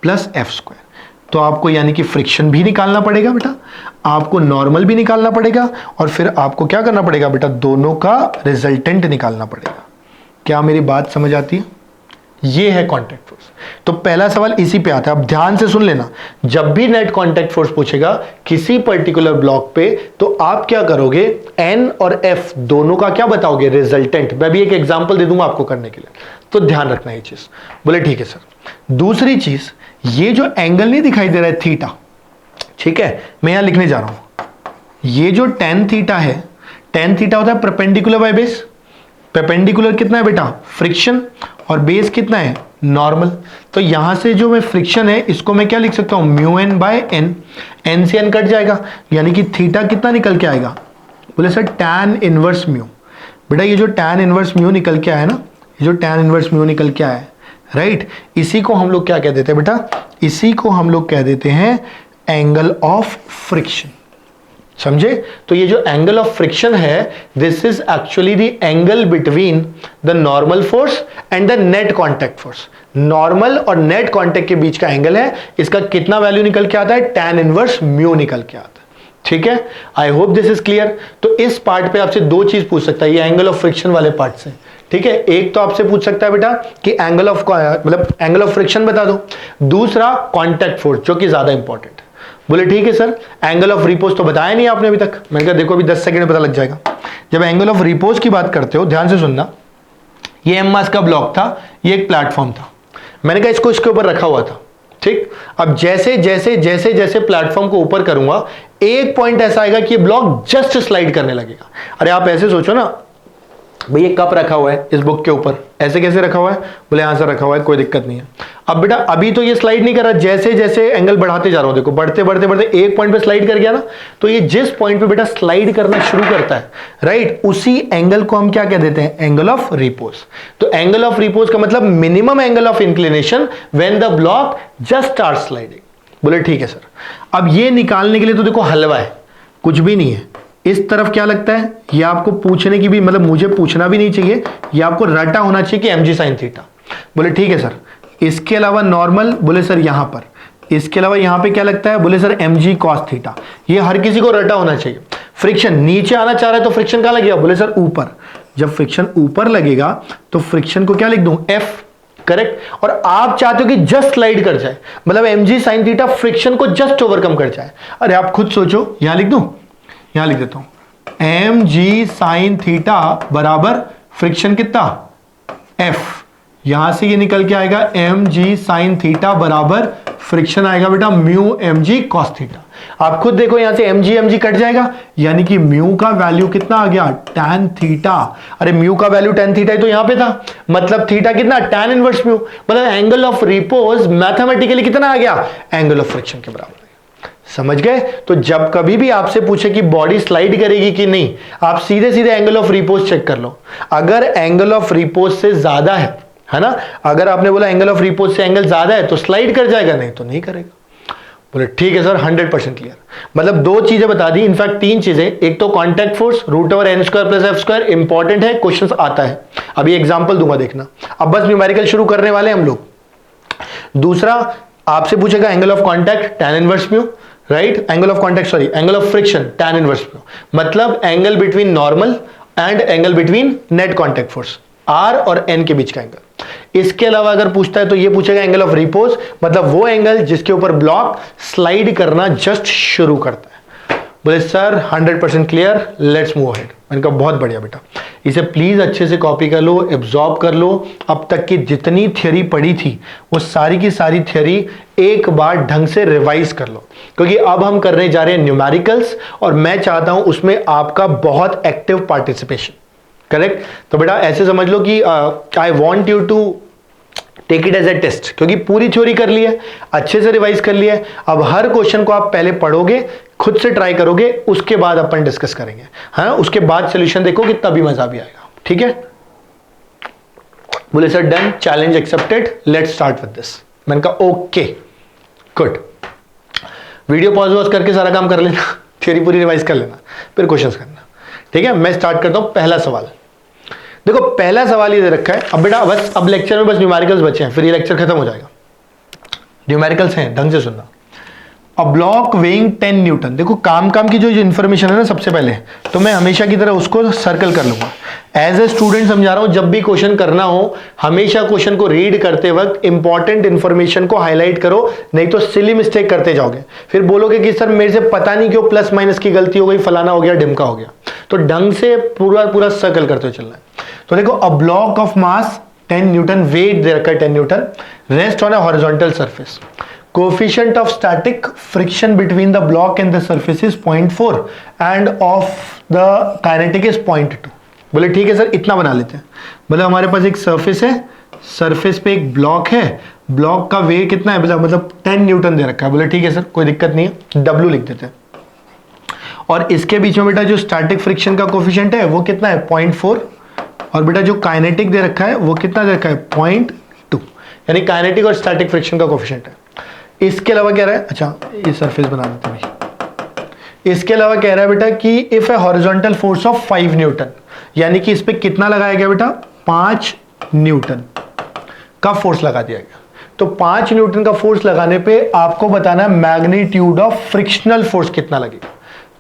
plus f square. तो आपको यानी कि फ्रिक्शन भी निकालना पड़ेगा बेटा, आपको नॉर्मल भी निकालना पड़ेगा, और फिर आपको क्या करना पड़ेगा बेटा? दोनों का रिजल्टेंट निकालना पड़ेगा। क्या मेरी बात समझ आती है? ये है कांटेक्ट फोर्स। तो पहला सवाल इसी पे आता है। अब ध्यान से सुन लेना, जब भी नेट कांटेक्ट फोर्स पूछेगा किसी पर्टिकुलर ब्लॉक पे, तो आप क्या करोगे? n और f दोनों का क्या बताओगे? रिजल्टेंट। मैं भी एक एग्जांपल दे दूंगा आपको करने के लिए, तो ध्यान रखना ये चीज। बोले ठीक है सर। दूसरी चीज, ये जो एंगल नहीं दिखाई दे रहा है थीटा, ठीक है, मैं यहां लिखने जा रहा हूं। ये जो tan थीटा है, tan थीटा होता है परपेंडिकुलर बाय बेस। परपेंडिकुलर कितना है बेटा? फ्रिक्शन, और बेस कितना है? नॉर्मल। तो यहां से जो मैं फ्रिक्शन है इसको मैं क्या लिख सकता हूं? Mu N by N. N से एन कट जाएगा, यानी कि थीटा कितना निकल के आएगा? बोले सर टैन इनवर्स म्यू। बेटा ये जो टैन इनवर्स म्यू निकल के आया ना, ये जो टैन इनवर्स म्यू निकल के आया है, राइट, इसी को हम लोग क्या कह देते हैं बेटा? इसी को हम लोग कह देते हैं एंगल ऑफ फ्रिक्शन। समझे? तो ये जो एंगल ऑफ फ्रिक्शन है, this is actually the angle between the normal force and the net contact force. Normal और नेट कांटेक्ट के बीच का एंगल है, इसका कितना वैल्यू निकल के आता है? टैन इनवर्स म्यू निकल के आता है। ठीक है, आई होप दिस इज क्लियर। तो इस पार्ट पे आपसे दो चीज पूछ सकता है ये एंगल ऑफ फ्रिक्शन वाले पार्ट से। ठीक है, एक तो आपसे पूछ सकता है बेटा कि एंगल ऑफ मतलब एंगल ऑफ फ्रिक्शन बता दो, दूसरा कांटेक्ट फोर्स जो कि ज्यादा इंपॉर्टेंट है। बोले ठीक है सर, एंगल ऑफ रिपोज तो बताया नहीं आपने अभी तक। मैंने कहा देखो अभी 10 सेकंड में पता लग जाएगा। जब एंगल ऑफ रिपोज की बात करते हो, ध्यान से सुनना, ये एम मास का ब्लॉक था, ये एक प्लेटफॉर्म था, मैंने कहा इसको इसके ऊपर रखा हुआ था। ठीक, अब जैसे जैसे जैसे जैसे प्लेटफॉर्म को ऊपर करूंगा, एक पॉइंट ऐसा आएगा कि ये ब्लॉक जस्ट स्लाइड करने लगेगा। अरे आप ऐसे सोचो ना, भाई ये कप रखा हुआ है इस बुक के ऊपर, ऐसे कैसे रखा हुआ है? बोले यहां से रखा हुआ है, कोई दिक्कत नहीं है। अब बेटा अभी तो ये स्लाइड नहीं कर रहा, जैसे जैसे एंगल बढ़ाते जा रहा हूं, देखो बढ़ते बढ़ते बढ़ते एक पॉइंट पे स्लाइड कर गया ना, तो ये जिस पॉइंट पे बेटा स्लाइड करना शुरू करता है, राइट, उसी एंगल को हम क्या कह देते हैं? Angle of repose. तो एंगल ऑफ रिपोज का मतलब minimum angle of inclination when the block just start sliding. बोले ठीक है सर। अब ये निकालने के लिए तो देखो हलवा है, कुछ भी नहीं है। इस तरफ क्या लगता है? ये आपको पूछने की भी मतलब मुझे पूछना भी नहीं चाहिए, ये आपको रटा होना चाहिए कि mg sin थीटा। बोले ठीक है सर। इसके अलावा नॉर्मल, बोले सर यहां पर, इसके अलावा यहां पे क्या लगता है? बोले सर mg cos थीटा। ये हर किसी को रटा होना चाहिए। फ्रिक्शन नीचे आना चाह रहा है तो फ्रिक्शन कहां लगेगा? बोले सर ऊपर। जब फ्रिक्शन ऊपर लगेगा तो फ्रिक्शन को क्या लिख दूं? f। करेक्ट। और आप चाहते हो कि जस्ट स्लाइड कर जाए, मतलब mg sin थीटा फ्रिक्शन को जस्ट ओवरकम कर जाए। अरे आप खुद सोचो, यहां लिख दूं, यहां लिख देता हूं, mg sin थीटा बराबर फ्रिक्शन कितना? f। यहां से ये निकल के आएगा mg sin थीटा बराबर फ्रिक्शन आएगा बेटा म्यू mg cos थीटा। आप खुद देखो यहां से mg कट जाएगा, यानी कि म्यू का वैल्यू कितना आ गया, tan थीटा। अरे म्यू का वैल्यू tan थीटा ही तो यहां पे था, मतलब थीटा कितना, tan इनवर्स म्यू, मतलब एंगल ऑफ रिपोज मैथमेटिकली कितना आ गया, एंगल ऑफ फ्रिक्शन के बराबर। समझ गए? तो जब कभी भी आपसे पूछे कि बॉडी स्लाइड करेगी कि नहीं, आप सीधे सीधे एंगल ऑफ रिपोज चेक कर लो। अगर एंगल ऑफ रिपोज से ज्यादा है ना, अगर आपने बोला एंगल ऑफ रिपोज से एंगल ज्यादा है तो स्लाइड कर जाएगा, नहीं तो नहीं करेगा। बोले ठीक है सर, 100% क्लियर। मतलब दो चीजें बता दी, इनफैक्ट तीन चीजें। एक तो contact force √n² + f² important है, क्वेश्चन आता है, अभी एग्जाम्पल दूंगा देखना। अब बस न्यूमेरिकल शुरू करने वाले हम लोग। दूसरा आपसे पूछेगा angle of contact tan inverse mu, right, angle of contact sorry angle of friction tan inverse mu, मतलब angle between normal and angle between net contact force R और N के बीच का एंगल। इसके अलावा अगर पूछता है तो ये पूछेगा एंगल ऑफ रिपोज, मतलब वो एंगल जिसके ऊपर ब्लॉक स्लाइड करना जस्ट शुरू करता है। बोले sir 100% clear, let's move ahead. मैंने कहा बहुत बढ़िया बेटा, इसे प्लीज अच्छे से कॉपी कर लो, एब्जॉर्ब कर लो। अब तक की जितनी थ्योरी पढ़ी थी वो सारी की सारी थ्योरी एक बार ढंग से रिवाइज कर लो, क्योंकि अब हम करने जा रहे हैं न्यूमेरिकल्स और मैं चाहता हूं उसमें आपका बहुत एक्टिव पार्टिसिपेशन। करेक्ट? तो बेटा ऐसे समझ लो कि I want you to take it as a test, क्योंकि पूरी थ्योरी कर ली है, अच्छे से रिवाइज कर लिया है। अब हर क्वेश्चन को आप पहले पढ़ोगे, खुद से ट्राई करोगे, उसके बाद अपन डिस्कस करेंगे, हाँ, उसके बाद सोल्यूशन देखोगे, तभी मजा भी आएगा। ठीक है? बोले sir done, challenge accepted, let's start with this. मैंने कहा okay good. Video pause was करके सारा काम कर लेना, थ्योरी पूरी रिवाइज कर लेना, फिर क्वेश्चंस करना। ठीक है? मैं स्टार्ट करता हूं पहला सवाल। देखो पहला सवाल ये दे रखा है, अब बेटा बस अब लेक्चर में बस न्यूमेरिकल्स बचे हैं, फिर ये लेक्चर खत्म हो जाएगा। न्यूमेरिकल्स हैं, ढंग से सुनना। A block weighing 10 Newton. देखो काम की जो इन्फॉर्मेशन है ना, सबसे पहले तो मैं हमेशा की तरह उसको सर्कल कर लूंगा। एज ए स्टूडेंट समझा रहा हूं, जब भी क्वेश्चन करना हो हमेशा क्वेश्चन को रीड करते वक्त इंपॉर्टेंट इंफॉर्मेशन को हाईलाइट करो, नहीं तो सिली मिस्टेक करते जाओगे, फिर बोलोगे कि सर मेरे से पता नहीं क्यों प्लस माइनस की गलती हो गई, फलाना हो गया, ढिमका हो गया। तो ढंग से पूरा सर्कल करते हुए चलना है। तो देखो a block of mass 10 newton, weight दे रखा है 10 newton, rest on a horizontal surface, coefficient of static friction between the block and the surface is 0.4 and of the kinetic is 0.2। बोले ठीक है सर, इतना बना लेते हैं। मतलब हमारे पास एक सरफेस है, सरफेस पे एक ब्लॉक है, ब्लॉक का वेट कितना है, मतलब 10 न्यूटन दे रखा है। बोले ठीक है सर, कोई दिक्कत नहीं है, W लिख देते हैं। और इसके बीच में बेटा जो स्टैटिक फ्रिक्शन का कोएफिशिएंट है वो कितना है, 0.4, और बेटा जो काइनेटिक दे रखा है वो कितना दे रखा है, 0.2, यानी काइनेटिक और स्टैटिक फ्रिक्शन का कोएफिशिएंट है। इसके अलावा कह रहा है, अच्छा ये सरफेस बना देते हैं भाई। इसके अलावा कह रहा है बेटा कि if A horizontal force of 5 Newton, यानी कि इस पे कितना लगाया गया बेटा, 5 न्यूटन का फोर्स लगा दिया गया। तो 5 न्यूटन का फोर्स लगाने पे आपको बताना है मैग्नीट्यूड ऑफ फ्रिक्शनल फोर्स कितना लगेगा।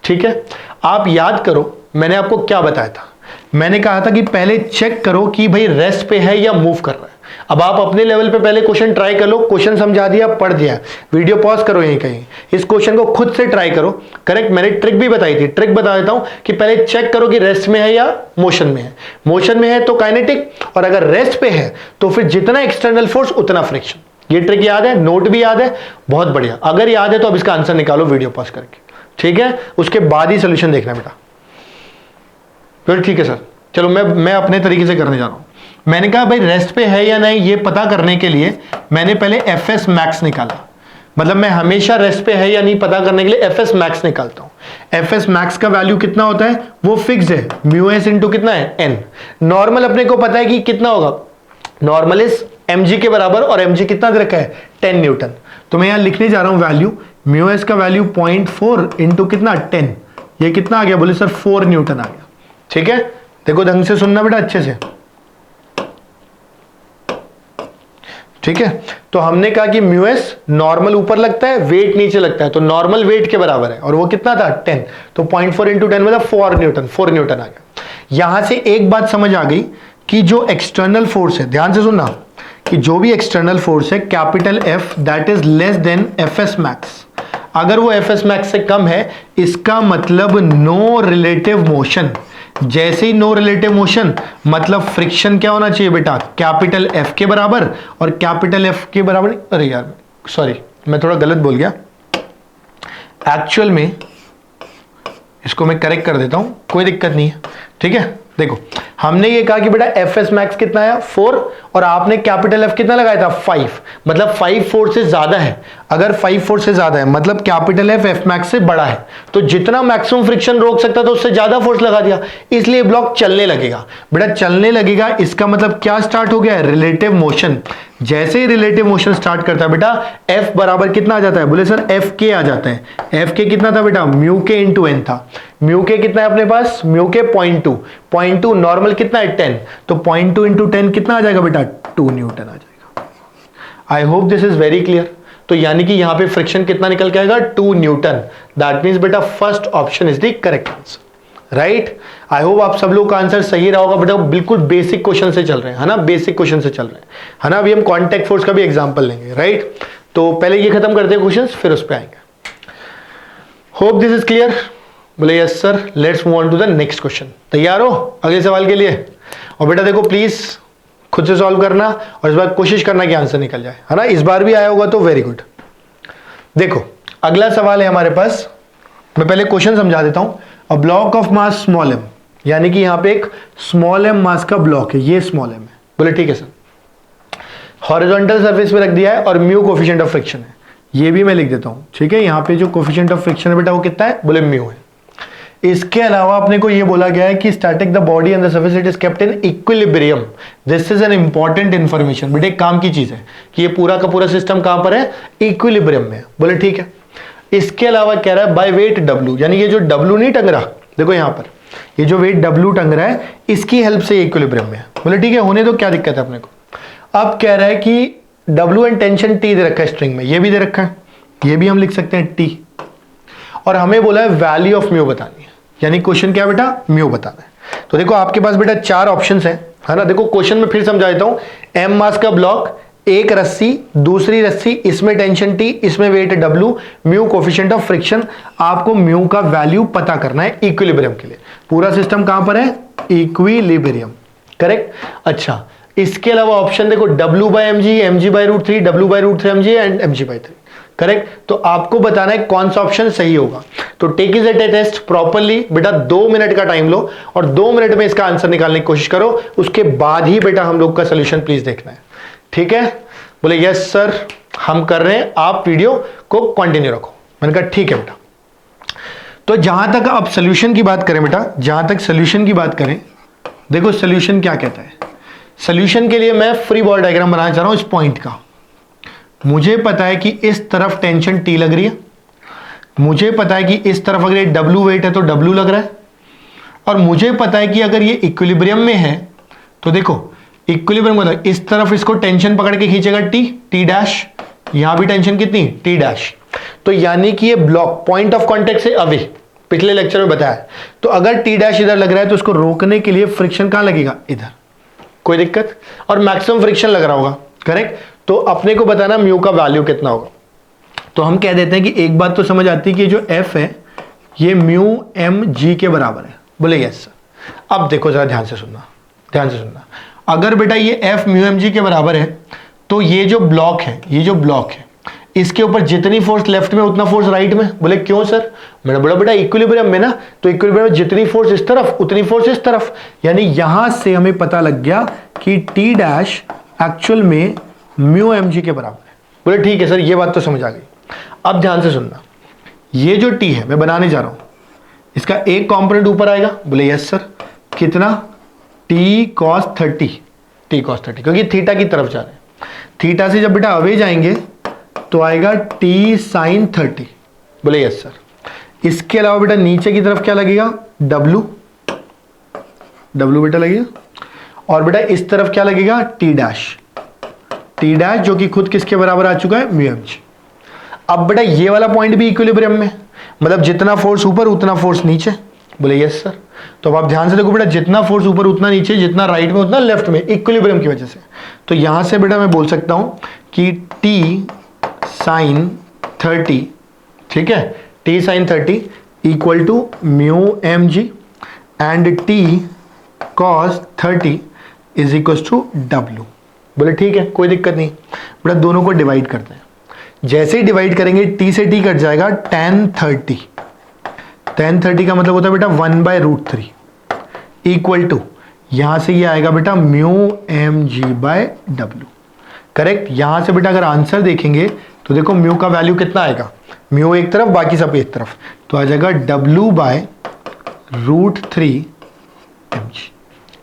ठीक है? आप याद करो मैंने आपको क्या बताया था, मैंने कहा था कि पहले चेक करो कि भाई रेस्ट पे है या मूव कर रहा है। अब आप अपने लेवल पे पहले क्वेश्चन ट्राई कर लो, क्वेश्चन समझा दिया, पढ़ दिया, वीडियो पॉज करो यहीं कहीं, इस क्वेश्चन को खुद से ट्राई करो। करेक्ट? मैंने ट्रिक भी बताई थी, ट्रिक बता देता हूं कि पहले चेक करो कि रेस्ट में है या मोशन में है। मोशन में है तो काइनेटिक, और अगर रेस्ट पे है तो फिर जितना एक्सटर्नल फोर्स उतना फ्रिक्शन। ये ट्रिक याद है, नोट भी याद है, बहुत बढ़िया। अगर याद है तो अब इसका आंसर निकालो वीडियो पॉज करके। ठीक है? उसके बाद ही सोल्यूशन देखना बेटा। फिर ठीक है सर, चलो मैं अपने तरीके से करने जा रहा हूं। मैंने कहा भाई रेस्ट पे है या नहीं ये पता करने के लिए मैंने पहले एफएस मैक्स निकाला, मतलब मैं हमेशा रेस्ट पे है या नहीं पता करने के लिए एफएस मैक्स निकालता हूं। एफएस मैक्स का वैल्यू कितना होता है, वो फिक्स है, म्यू एस इंटू कितना है, एन। नॉर्मल अपने को पता है कि कितना होगा, नॉर्मल इज mg के बराबर, और mg कितना दे रखा है, 10 न्यूटन। तो मैं यहां लिखने जा रहा हूं वैल्यू, म्यू एस का वैल्यू 0.4 इंटू कितना, 10, ये कितना आ गया, बोले सर 4 न्यूटन आ गया। ठीक है? देखो ढंग से सुनना बेटा अच्छे से। ठीक है? तो हमने कहा कि म्यू एस नॉर्मल ऊपर लगता है, वेट नीचे लगता है, तो नॉर्मल वेट के बराबर है, और वो कितना था, 10, तो 0.4 इंटू 10 मतलब 4 न्यूटन आ गया। यहां से एक बात समझ आ गई कि जो एक्सटर्नल फोर्स है, ध्यान से सुनना, कि जो भी एक्सटर्नल फोर्स है capital F that is less then F S max, अगर वो एफ एस मैक्स से कम है इसका मतलब नो रिलेटिव मोशन। जैसे ही नो रिलेटिव मोशन मतलब फ्रिक्शन क्या होना चाहिए बेटा, कैपिटल एफ के बराबर, और कैपिटल एफ के बराबर, अरे यार सॉरी मैं थोड़ा गलत बोल गया, एक्चुअल में इसको मैं करेक्ट कर देता हूं, कोई दिक्कत नहीं है, ठीक है। देखो हमने ये कहा कि बेटा एफ एस मैक्स कितना है 4 और आपने कैपिटल एफ कितना लगाया था 5, मतलब 5 4 से ज्यादा है। अगर 5 4 से ज्यादा है मतलब कैपिटल एफ एफ मैक्स से बड़ा है, तो जितना मैक्सिमम फ्रिक्शन रोक सकता था उससे ज्यादा फोर्स लगा दिया, इसलिए ब्लॉक चलने लगेगा। बेटा चलने लगेगा इसका मतलब क्या स्टार्ट हो गया है, रिलेटिव मोशन। जैसे ही रिलेटिव मोशन स्टार्ट करता है बेटा एफ बराबर कितना आ जाता है, बोले सर एफ के आ जाता है। एफ के कितना था बेटा, म्यू के इंटू एन था। म्यू के कितना है अपने पास, म्यू के 0.2 नॉर्मल कितना है 10, तो 0.2 इंटू 10 कितना आ जाएगा बेटा 2 न्यूटन आ जाएगा। आई hope this is very clear. तो यानी कि यहां पे फ्रिक्शन कितना निकल के आएगा 2 न्यूटन। दैट मीन्स बेटा first option is the correct answer, right. I hope आप सब लोग का आंसर सही रहा होगा बेटा, बिल्कुल बेसिक क्वेश्चन से चल रहे हैं, है ना, बेसिक क्वेश्चन से चल रहे हैं, है ना। अभी हम कॉन्टैक्ट फोर्स का भी एग्जांपल लेंगे, राइट। तो पहले ये खत्म करते हैं क्वेश्चंस, फिर उस पे आएंगे। Hope this is clear. बोले yes sir, let's move on to the next question. तैयार हो अगले सवाल के लिए? और बेटा देखो प्लीज खुद से सॉल्व करना और इस बार कोशिश करना कि आंसर निकल जाए, है ना। इस बार भी आया होगा तो वेरी गुड। देखो अगला सवाल है हमारे पास, मैं पहले क्वेश्चन समझा देता हूं। A block of mass small M, यानी कि यहां पे एक स्मॉल एम मास का ब्लॉक है, ये स्मॉल एम है। बोले ठीक है सर, हॉरिजॉन्टल सरफेस पे रख दिया है और म्यू कोफिशिएंट ऑफ फ्रिक्शन है, ये भी मैं लिख देता हूं, ठीक है। यहां पे जो कोफिशिएंट ऑफ फ्रिक्शन है बेटा वो कितना है, बोले म्यू है। इसके अलावा अपने को ये बोला गया है कि static the body and the surface it is kept in equilibrium. This is an important information बेटे, काम की चीज है कि ये पूरा का पूरा सिस्टम कहां पर है, इक्विलिब्रियम में। बोले ठीक है। इसके अलावा कह रहा है बाय वेट डब्ल्यू, यानी ये जो डब्ल्यू नहीं टंग रहा, देखो यहां पर ये जो वेट डब्ल्यू टंग रहा है इसकी हेल्प से इक्विलिब्रियम में है। बोले ठीक है, होने दो, क्या दिक्कत है अपने को। अब कह रहा है कि डब्ल्यू एंड टेंशन टी दे रखा है स्ट्रिंग में, ये भी दे रखा है, ये भी हम लिख सकते हैं टी, और हमें बोला है वैल्यू ऑफ म्यू बतानी है, यानी क्वेश्चन क्या है बेटा, म्यू बताना है। तो देखो आपके पास बेटा 4 ऑप्शंस हैं, है ना। देखो क्वेश्चन में फिर समझा देता हूं। एम मास का ब्लॉक, एक रस्सी, दूसरी रस्सी, इसमें टेंशन टी, इसमें weight W, mu coefficient of friction. आपको म्यू का वैल्यू पता करना है इक्विलिब्रियम के लिए। पूरा सिस्टम कहां पर है, इक्विलिब्रियम, करेक्ट। अच्छा इसके अलावा ऑप्शन देखो W by M G, M G by root 3, W by root 3 M G and M G by 3, correct. तो आपको बताना है कौन सा ऑप्शन सही होगा। तो take is a test properly बेटा, 2 मिनट का टाइम लो और 2 मिनट में इसका आंसर निकालने की कोशिश करो, उसके बाद ही बेटा हम लोग का सोल्यूशन प्लीज देखना है, ठीक है। बोले यस सर हम कर रहे हैं, आप वीडियो को कंटिन्यू रखो। मैंने कहा ठीक है बेटा। तो जहां तक अब सोल्यूशन की बात करें बेटा, जहां तक सोल्यूशन की बात करें, देखो सोल्यूशन क्या कहता है। सोल्यूशन के लिए मैं फ्री बॉडी डायग्राम बनाना चाह रहा हूं इस पॉइंट का। मुझे पता है कि इस तरफ टेंशन टी लग रही है, मुझे पता है कि इस तरफ अगर ये डब्ल्यू वेट है तो डब्ल्यू लग रहा है, और मुझे पता है कि अगर ये इक्विलिब्रियम में है तो देखो इक्विलिब्रियम मतलब इस तरफ इसको टेंशन पकड़ के खींचेगा टी, टी डैश, यहां भी टेंशन कितनी, टी डैश। तो यानी कि ये ब्लॉक पॉइंट ऑफ कांटेक्ट से अवे, पिछले लेक्चर में बताया। तो अगर टी डैश इधर लग रहा है तो उसको रोकने के लिए फ्रिक्शन कहां लगेगा, इधर, कोई दिक्कत, और मैक्सिमम फ्रिक्शन लग रहा होगा, करेक्ट। तो अपने को बताना म्यू का वैल्यू कितना होगा। तो हम कह देते हैं कि एक बात तो समझ आती है कि जो एफ है ये म्यू एम जी के बराबर है। बोले यस सर। अब देखो जरा ध्यान से सुनना, ध्यान से सुनना। अगर बेटा ये एफ म्यू एम जी के बराबर है तो ये जो ब्लॉक है, ये जो ब्लॉक है इसके ऊपर जितनी फोर्स लेफ्ट में उतना फोर्स राइट में। बोले क्यों सर, मैंने बोला बेटा इक्विलिब्रियम में ना, तो इक्विलिब्रियम में जितनी फोर्स इस तरफ उतनी फोर्स इस तरफ, यानी यहां से हमें पता लग गया कि टी डैश एक्चुअल में म्यू एम जी के बराबर है। बोले ठीक है सर, ये बात तो समझ आ गई। अब ध्यान से सुनना, ये जो टी है मैं बनाने जा रहा हूं, इसका एक कंपोनेंट ऊपर आएगा। बोले यस सर, कितना, टी कॉस 30, टी कॉस 30, क्योंकि थीटा की तरफ जा रहे हैं। थीटा से जब बेटा अवे जाएंगे तो आएगा टी साइन 30। बोले यस सर। इसके अलावा बेटा नीचे की तरफ क्या लगेगा, डब्ल्यू, डब्ल्यू बेटा लगेगा, और बेटा इस तरफ क्या लगेगा, टी डैश, टी डैश जो कि खुद किसके बराबर आ चुका है, म्यू एम जी। अब बेटा ये वाला पॉइंट भी इक्विलिब्रियम में, मतलब जितना फोर्स ऊपर उतना फोर्स नीचे। बोले यस सर। तो अब आप ध्यान से देखो बेटा, जितना फोर्स ऊपर उतना नीचे, जितना राइट में उतना लेफ्ट में, इक्विलिब्रियम की वजह से। तो यहां से बेटा मैं बोल सकता हूं कि टी साइन 30, ठीक है, T sine 30 equal to mu M G and T cos 30 is equal to W. बोले ठीक है, कोई दिक्कत नहीं बेटा, दोनों को डिवाइड करते हैं। जैसे ही डिवाइड करेंगे t से t कट जाएगा tan 30। tan 30 का मतलब होता है बेटा 1/√3 इक्वल टू, यहां से ये आएगा बेटा म्यू mg/w। करेक्ट। यहां से बेटा अगर आंसर देखेंगे तो देखो म्यू का वैल्यू कितना आएगा, म्यू एक तरफ बाकी सब एक तरफ, तो आ जाएगा w/√3 mg।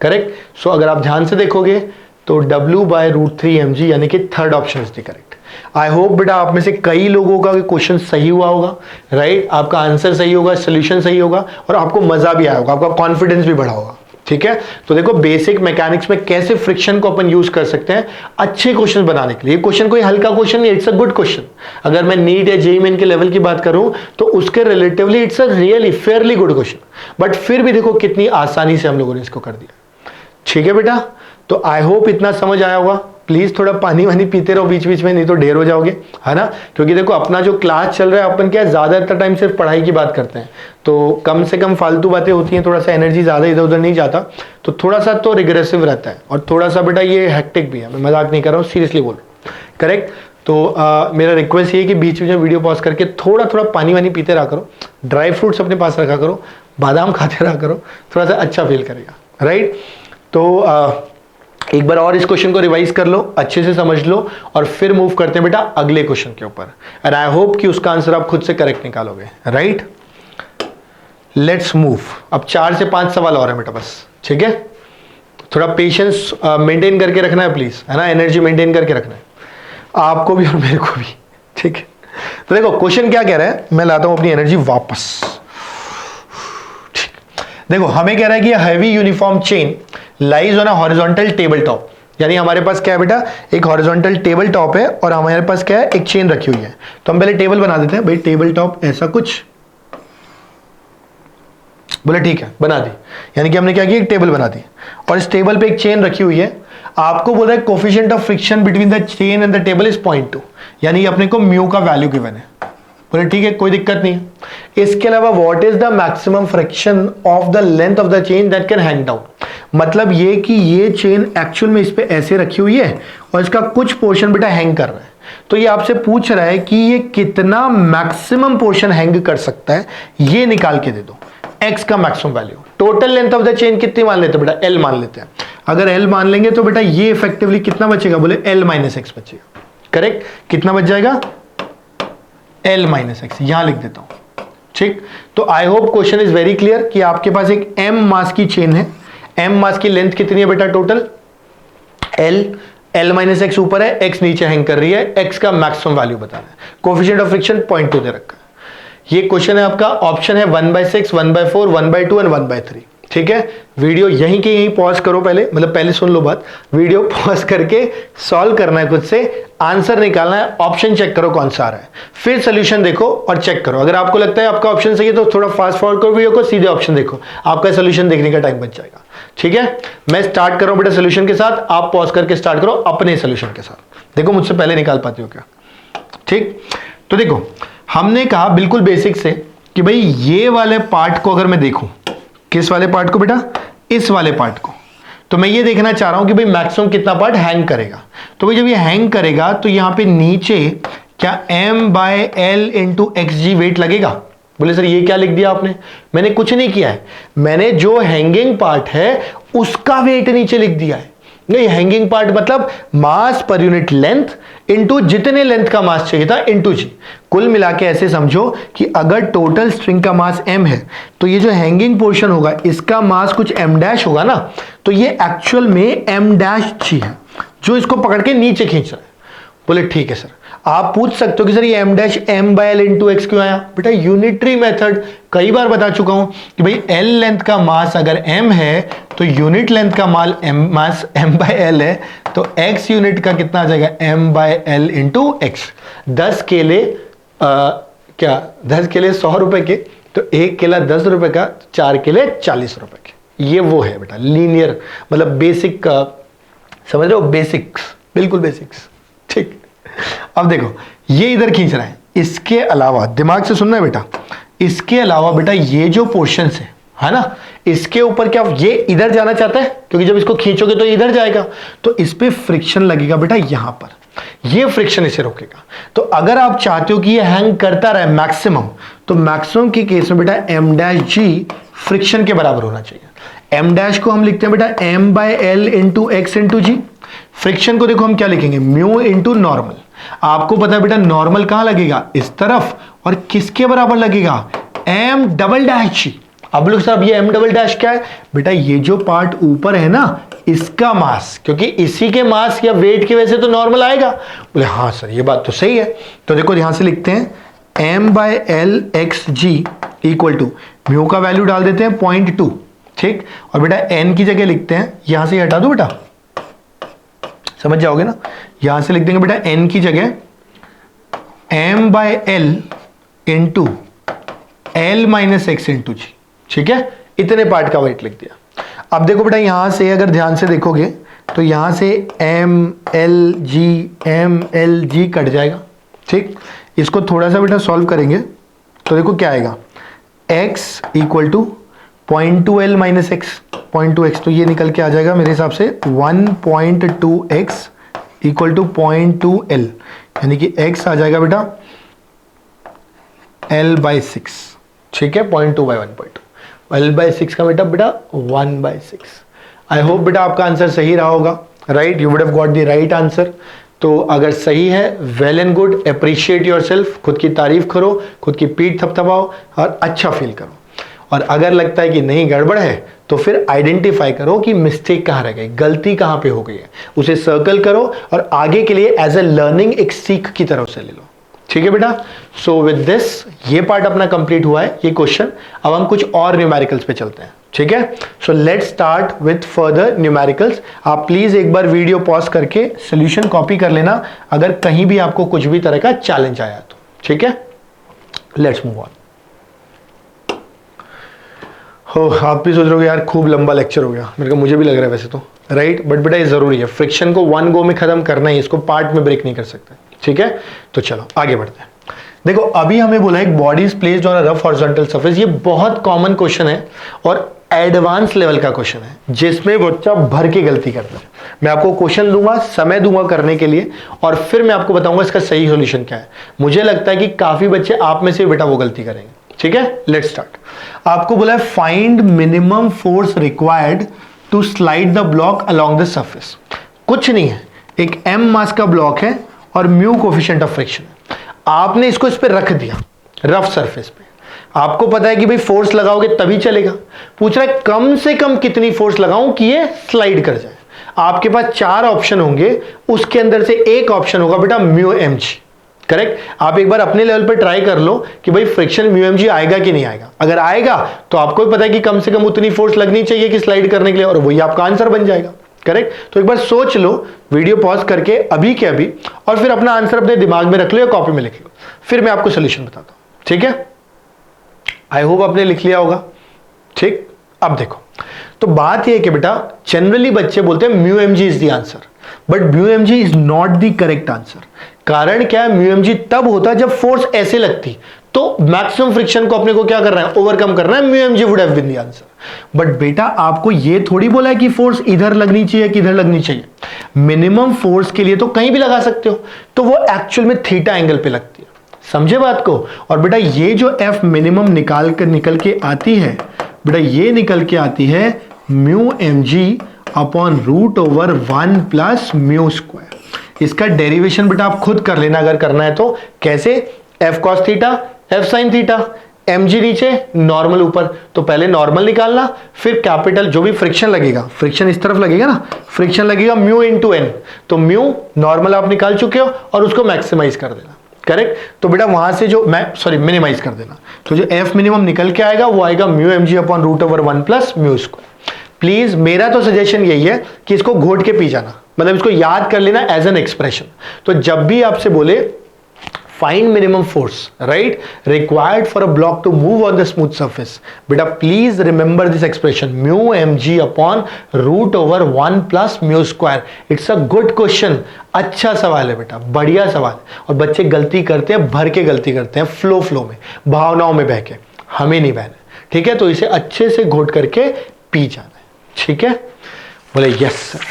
करेक्ट। सो अगर आप ध्यान से देखोगे तो w/√3 mg यानी कि third option is the correct. I hope बेटा आप में से कई लोगों का क्वेश्चन सही हुआ होगा, राइट। आपका आंसर सही होगा, सोल्यूशन सही होगा और आपको मजा भी आया होगा, आपका कॉन्फिडेंस भी बढ़ा होगा। ठीक है। तो देखो बेसिक मैकेनिक्स में कैसे फ्रिक्शन को अपन यूज कर सकते हैं अच्छे क्वेश्चन बनाने के लिए। क्वेश्चन कोई हल्का क्वेश्चन नहीं, इट्स अ गुड क्वेश्चन। अगर मैं नीट या जेईई मेन के लेवल की बात करूं तो उसके relatively it's a really fairly good question, but फिर भी देखो कितनी आसानी से हम लोगों ने इसको कर दिया। ठीक है बेटा, तो आई होप इतना समझ आया होगा। प्लीज थोड़ा पानी वानी पीते रहो बीच बीच में, नहीं तो ढेर हो जाओगे, है ना। क्योंकि देखो अपना जो क्लास चल रहा है, अपन क्या है ज्यादातर टाइम सिर्फ पढ़ाई की बात करते हैं, तो कम से कम फालतू बातें होती हैं, थोड़ा सा एनर्जी ज्यादा इधर उधर नहीं जाता, तो थोड़ा सा तो रिग्रेसिव रहता है और थोड़ा सा बेटा ये हेक्टिक भी है। मैं मजाक नहीं कर रहा हूँ, सीरियसली बोल रहा हूँ। करेक्ट। तो मेरा रिक्वेस्ट ये है कि बीच में वीडियो पॉज करके थोड़ा थोड़ा पानी वानी पीते रहा करो, ड्राई फ्रूट्स अपने पास रखा करो, बादाम खाते रहा करो, थोड़ा सा अच्छा फील करेगा, राइट। तो एक बार और इस क्वेश्चन को रिवाइज कर लो, अच्छे से समझ लो और फिर मूव करते हैं बेटा अगले क्वेश्चन के ऊपर। एंड आई होप कि उसका आंसर आप खुद से करेक्ट निकालोगे, राइट। Let's move. अब 4 से 5 सवाल और है बेटा बस। ठीक है, थोड़ा पेशेंस मेंटेन करके रखना है प्लीज, है ना, एनर्जी मेंटेन करके रखना है आपको भी और मेरे को भी। ठीक है, तो देखो क्वेश्चन क्या कह रहा है, मैं लाता हूं अपनी एनर्जी वापस। देखो हमें कह रहा है कि heavy uniform chain lies on a horizontal table top, यानी हमारे पास क्या है बेटा, एक हॉरिजॉन्टल टेबल टॉप है और हमारे पास क्या है, एक चेन रखी हुई है। तो हम पहले टेबल बना देते हैं भाई, टेबल टॉप ऐसा कुछ, बोले ठीक है बना दी, यानी कि हमने क्या किया, एक टेबल बना दी और इस टेबल पे एक चेन रखी हुई है। आपको बोल रहा है coefficient of friction between the chain and the table is 0.2, यानी अपने को म्यू का वैल्यू गिवन है। बोले ठीक है कोई दिक्कत नहीं है। इसके अलावा what is the maximum friction of the length of the chain that can hang down, मतलब ये कि ये चेन एक्चुअल में इस पे ऐसे रखी हुई है और इसका कुछ पोर्शन बेटा हैंग कर रहा है। तो ये आपसे पूछ रहा है कि ये कितना मैक्सिमम पोर्शन हैंग कर सकता है, ये निकाल के दे दो। x का maximum value, total length of the chain कितनी मान लेते हैं बेटा, l मान लेते हैं। अगर l मान लेंगे तो बेटा ये इफेक्टिवली कितना बचेगा, बोले l - x बचेगा। करेक्ट, कितना बच जाएगा, l - x, यहां लिख देता हूं। ठीक, तो I hope question is very clear कि आपके पास एक m मास की चेन है, m मास की लेंथ कितनी है बेटा, टोटल l - x ऊपर है, x नीचे हैंग कर रही है, x का मैक्सिमम वैल्यू बताना है। कोएफिशिएंट ऑफ फ्रिक्शन 0.2 दे रखा है। ये क्वेश्चन है आपका, ऑप्शन है 1/6, 1/4, 1/2 एंड 1/3। ठीक है, वीडियो यहीं के यहीं पॉज करो पहले, मतलब पहले सुन लो बात, वीडियो पॉज करके सॉल्व करना है खुद से, आंसर निकालना है, ऑप्शन चेक करो कौन सा आ रहा है, फिर सोल्यूशन देखो और चेक करो। अगर आपको लगता है आपका ऑप्शन सही है तो थोड़ा फास्ट फॉरवर्ड करो वीडियो को, सीधे ऑप्शन देखो, आपका सोल्यूशन देखने का टाइम बच जाएगा। ठीक है, मैं स्टार्ट कर रहा हूं बेटा सोल्यूशन के साथ, आप पॉज करके स्टार्ट करो अपने सोल्यूशन के साथ, देखो मुझसे पहले निकाल पाते हो क्या। ठीक, तो देखो हमने कहा बिल्कुल बेसिक से कि भाई ये वाले पार्ट को अगर मैं देखूं, किस वाले पार्ट को बेटा, इस वाले पार्ट को, तो मैं ये देखना चाह रहा हूं कि भाई मैक्सिमम कितना पार्ट हैंग करेगा। तो भाई जब ये हैंग करेगा तो यहां पे नीचे क्या m/l इंटू xg वेट लगेगा। बोले सर ये क्या लिख दिया आपने, मैंने कुछ नहीं किया है, मैंने जो हैंगिंग पार्ट है उसका वेट नीचे लिख दिया है। नहीं, हैंगिंग पार्ट मतलब मास पर यूनिट लेंथ इंटू जितने लेंथ का मास चाहिए था इंटू जी। कुल मिला के ऐसे समझो कि अगर टोटल स्ट्रिंग का मास m है तो ये जो हैंगिंग पोर्शन होगा इसका मास कुछ m' होगा ना, तो ये एक्चुअल में m' है जो इसको पकड़ के नीचे खींच रहा है। बोले ठीक है सर, आप पूछ सकते हो कि सर ये m'/m/l इंटू x क्यों आया। बेटा यूनिटरी मेथड कई बार बता चुका हूं कि भाई l लेंथ का मास अगर m है तो यूनिट लेंथ का मास m/l है, तो x यूनिट का कितना आ जाएगा, m/l इंटू x। 10 केले क्या 10 केले 100 रुपए के, तो 1 केला 10 रुपए का, 4 केले 40 रुपए के। ये वो है बेटा लीनियर, मतलब बेसिक, समझ रहे हो, बेसिक्स, बिल्कुल बेसिक्स। ठीक, अब देखो ये इधर खींच रहा है, इसके अलावा दिमाग से सुनना है बेटा, इसके अलावा बेटा ये जो पोर्शन है ना, इसके ऊपर क्या ये इधर जाना चाहता है, क्योंकि जब इसको खींचोगे तो इधर जाएगा, तो इस पे फ्रिक्शन लगेगा बेटा यहां पर। ये फ्रिक्शन इसे रोकेगा। तो अगर आप चाहते हो कि ये हैंग करता रहे मैक्सिमम, तो मैक्सिमम के केस में बेटा एम डैश जी फ्रिक्शन के बराबर होना चाहिए। एम डैश को हम लिखते हैं बेटा M by L into X into G. Friction को देखो हम क्या लिखेंगे, म्यू इंटू नॉर्मल। आपको पता है बेटा नॉर्मल कहां लगेगा, इस तरफ, और किसके बराबर लगेगा, एम डबल डैश जी। अब लोग साहब ये एम डबल डैश क्या है बेटा, ये जो पार्ट ऊपर है ना इसका मास, क्योंकि इसी के मास या वेट की वजह से तो नॉर्मल आएगा। बोले हाँ सर ये बात तो सही है। तो देखो यहां से लिखते हैं M by L X G equal to mu का वैल्यू डाल देते हैं 0.2, ठीक। और बेटा एन की जगह लिखते हैं, यहां से हटा दो बेटा, समझ जाओगे ना। यहां से लिख देंगे बेटा एन की जगह M by L into L minus X into G, ठीक है। इतने पार्ट का वेट लिख दिया। अब देखो बेटा यहां से अगर ध्यान से देखोगे तो यहां से एम एल जी कट जाएगा, ठीक। इसको थोड़ा सा बेटा सॉल्व करेंगे तो देखो क्या आएगा, x equal to 0.2l minus X, 0.2x, तो ये निकल के आ जाएगा मेरे हिसाब से 1.2x इक्वल टू 0.2l, यानी कि x आ जाएगा बेटा l बाई 6, ठीक है। 0.2 बाई 1.2, l बाई 6 का बेटा 1 बाई 6। आई होप बेटा आपका आंसर सही रहा होगा, right, you would have got the right answer. तो अगर सही है well and good, appreciate yourself, खुद की तारीफ करो, खुद की पीठ थपथपाओ और अच्छा फील करो। और अगर लगता है कि नहीं गड़बड़ है तो फिर आइडेंटिफाई करो कि मिस्टेक कहां रह गई, गलती कहां पे हो गई है, उसे सर्कल करो और आगे के लिए एज ए लर्निंग एक सीख की तरफ से ले लो, ठीक है बेटा। सो विद दिस ये पार्ट अपना कंप्लीट हुआ है, ये क्वेश्चन। अब हम कुछ और न्यूमेरिकल्स पे चलते हैं, ठीक है। So let's start with further numericals. आप प्लीज एक बार वीडियो पॉज करके सोल्यूशन कॉपी कर लेना अगर कहीं भी आपको कुछ भी तरह का चैलेंज आया तो, ठीक है। Let's move on. हो आप भी सोच रहे हो यार खूब लंबा लेक्चर हो गया, मेरे को मुझे भी लग रहा है वैसे तो, राइट, बट बेटा ये जरूरी है, फ्रिक्शन को वन गो में खत्म करना है, इसको पार्ट में ब्रेक नहीं कर सकते, ठीक है। तो चलो आगे बढ़ते हैं। देखो अभी हमें बोला है body is placed on a rough horizontal surface. ये बहुत कॉमन क्वेश्चन है और एडवांस लेवल का क्वेश्चन है जिसमें बच्चा भर के गलती करता है। मैं आपको क्वेश्चन दूंगा, समय दूंगा करने के लिए, और फिर मैं आपको बताऊंगा इसका सही सॉल्यूशन क्या है। मुझे लगता है कि काफी बच्चे आप में से बेटा वो गलती करेंगे, ठीक है। Let's start. आपको बोला है find minimum force required to slide the block along the surface. कुछ नहीं है, एक m मास का ब्लॉक है और म्यू कोफिशिएंट ऑफ फ्रिक्शन है। आपने इसको इस पे रख दिया रफ सरफेस पे, आपको पता है कि भाई फोर्स लगाओगे तभी चलेगा। पूछ रहा है कम से कम कितनी फोर्स लगाऊं कि ये स्लाइड कर जाए। आपके पास 4 ऑप्शन होंगे, उसके अंदर से एक ऑप्शन होगा बेटा म्यू एम जी, करेक्ट। आप एक बार अपने लेवल पर ट्राई कर लो कि भाई फ्रिक्शन म्यू एम जी आएगा कि नहीं आएगा। अगर आएगा तो आपको भी पता है कि कम से कम उतनी फोर्स लगनी चाहिए कि स्लाइड करने के लिए, और वही आपका आंसर बन जाएगा, करेक्ट। तो एक बार सोच लो वीडियो पॉज करके अभी के अभी, और फिर अपना आंसर अपने दिमाग में रख लो या कॉपी में लिख लो, फिर मैं आपको सोल्यूशन बताता हूं, ठीक है। आई होप आपने लिख लिया होगा, ठीक। अब देखो तो बात यह है कि बेटा जनरली बच्चे बोलते हैं mu M G is the answer, but mu M G is not the correct answer. कारण क्या है, म्यू एम जी तब होता है जब फोर्स ऐसे लगती, तो मैक्सिमम फ्रिक्शन को अपने को क्या करना है, ओवरकम करना है। Mu M G would have been the answer. But बेटा आपको ये थोड़ी बोला है कि फोर्स इधर लगनी चाहिए कि इधर लगनी चाहिए। मिनिमम फोर्स के लिए तो कहीं भी लगा सकते हो, तो वो एक्चुअल में थीटा एंगल पे लगती है, समझे बात को। और बेटा ये जो एफ मिनिमम निकल के आती है बेटा, ये निकल के आती है mu M G upon root over 1 plus mu square. इसका डेरिवेशन बेटा आप खुद कर लेना अगर करना है तो। कैसे, F cos theta F sine theta, M G नीचे नॉर्मल ऊपर, तो पहले नॉर्मल निकालना, फिर कैपिटल जो भी फ्रिक्शन लगेगा, फ्रिक्शन इस तरफ लगेगा ना, फ्रिक्शन लगेगा म्यू इंटू एन, तो म्यू नॉर्मल आप निकाल चुके हो और उसको मैक्सिमाइज कर देना, करेक्ट। तो बेटा वहां से जो मिनिमाइज कर देना, तो जो एफ मिनिमम निकल के आएगा वो आएगा mu M G upon root over 1 plus mu square. Please मेरा तो सजेशन यही है कि इसको घोट के पी जाना, मतलब इसको याद कर लेना एज एन एक्सप्रेशन। तो जब भी आपसे बोले find minimum force, right, required for a block to move on the smooth surface, beta please remember this expression mu mg upon root over 1 plus mu square. It's a good question, अच्छा सवाल है बेटा, बढ़िया सवाल। और बच्चे गलती करते हैं, भर के गलती करते हैं, फ्लो में, भावनाओं में बह के, हमें नहीं बहना, ठीक है। तो इसे अच्छे से घोट करके पी जाना है, ठीक है। बोले यस सर,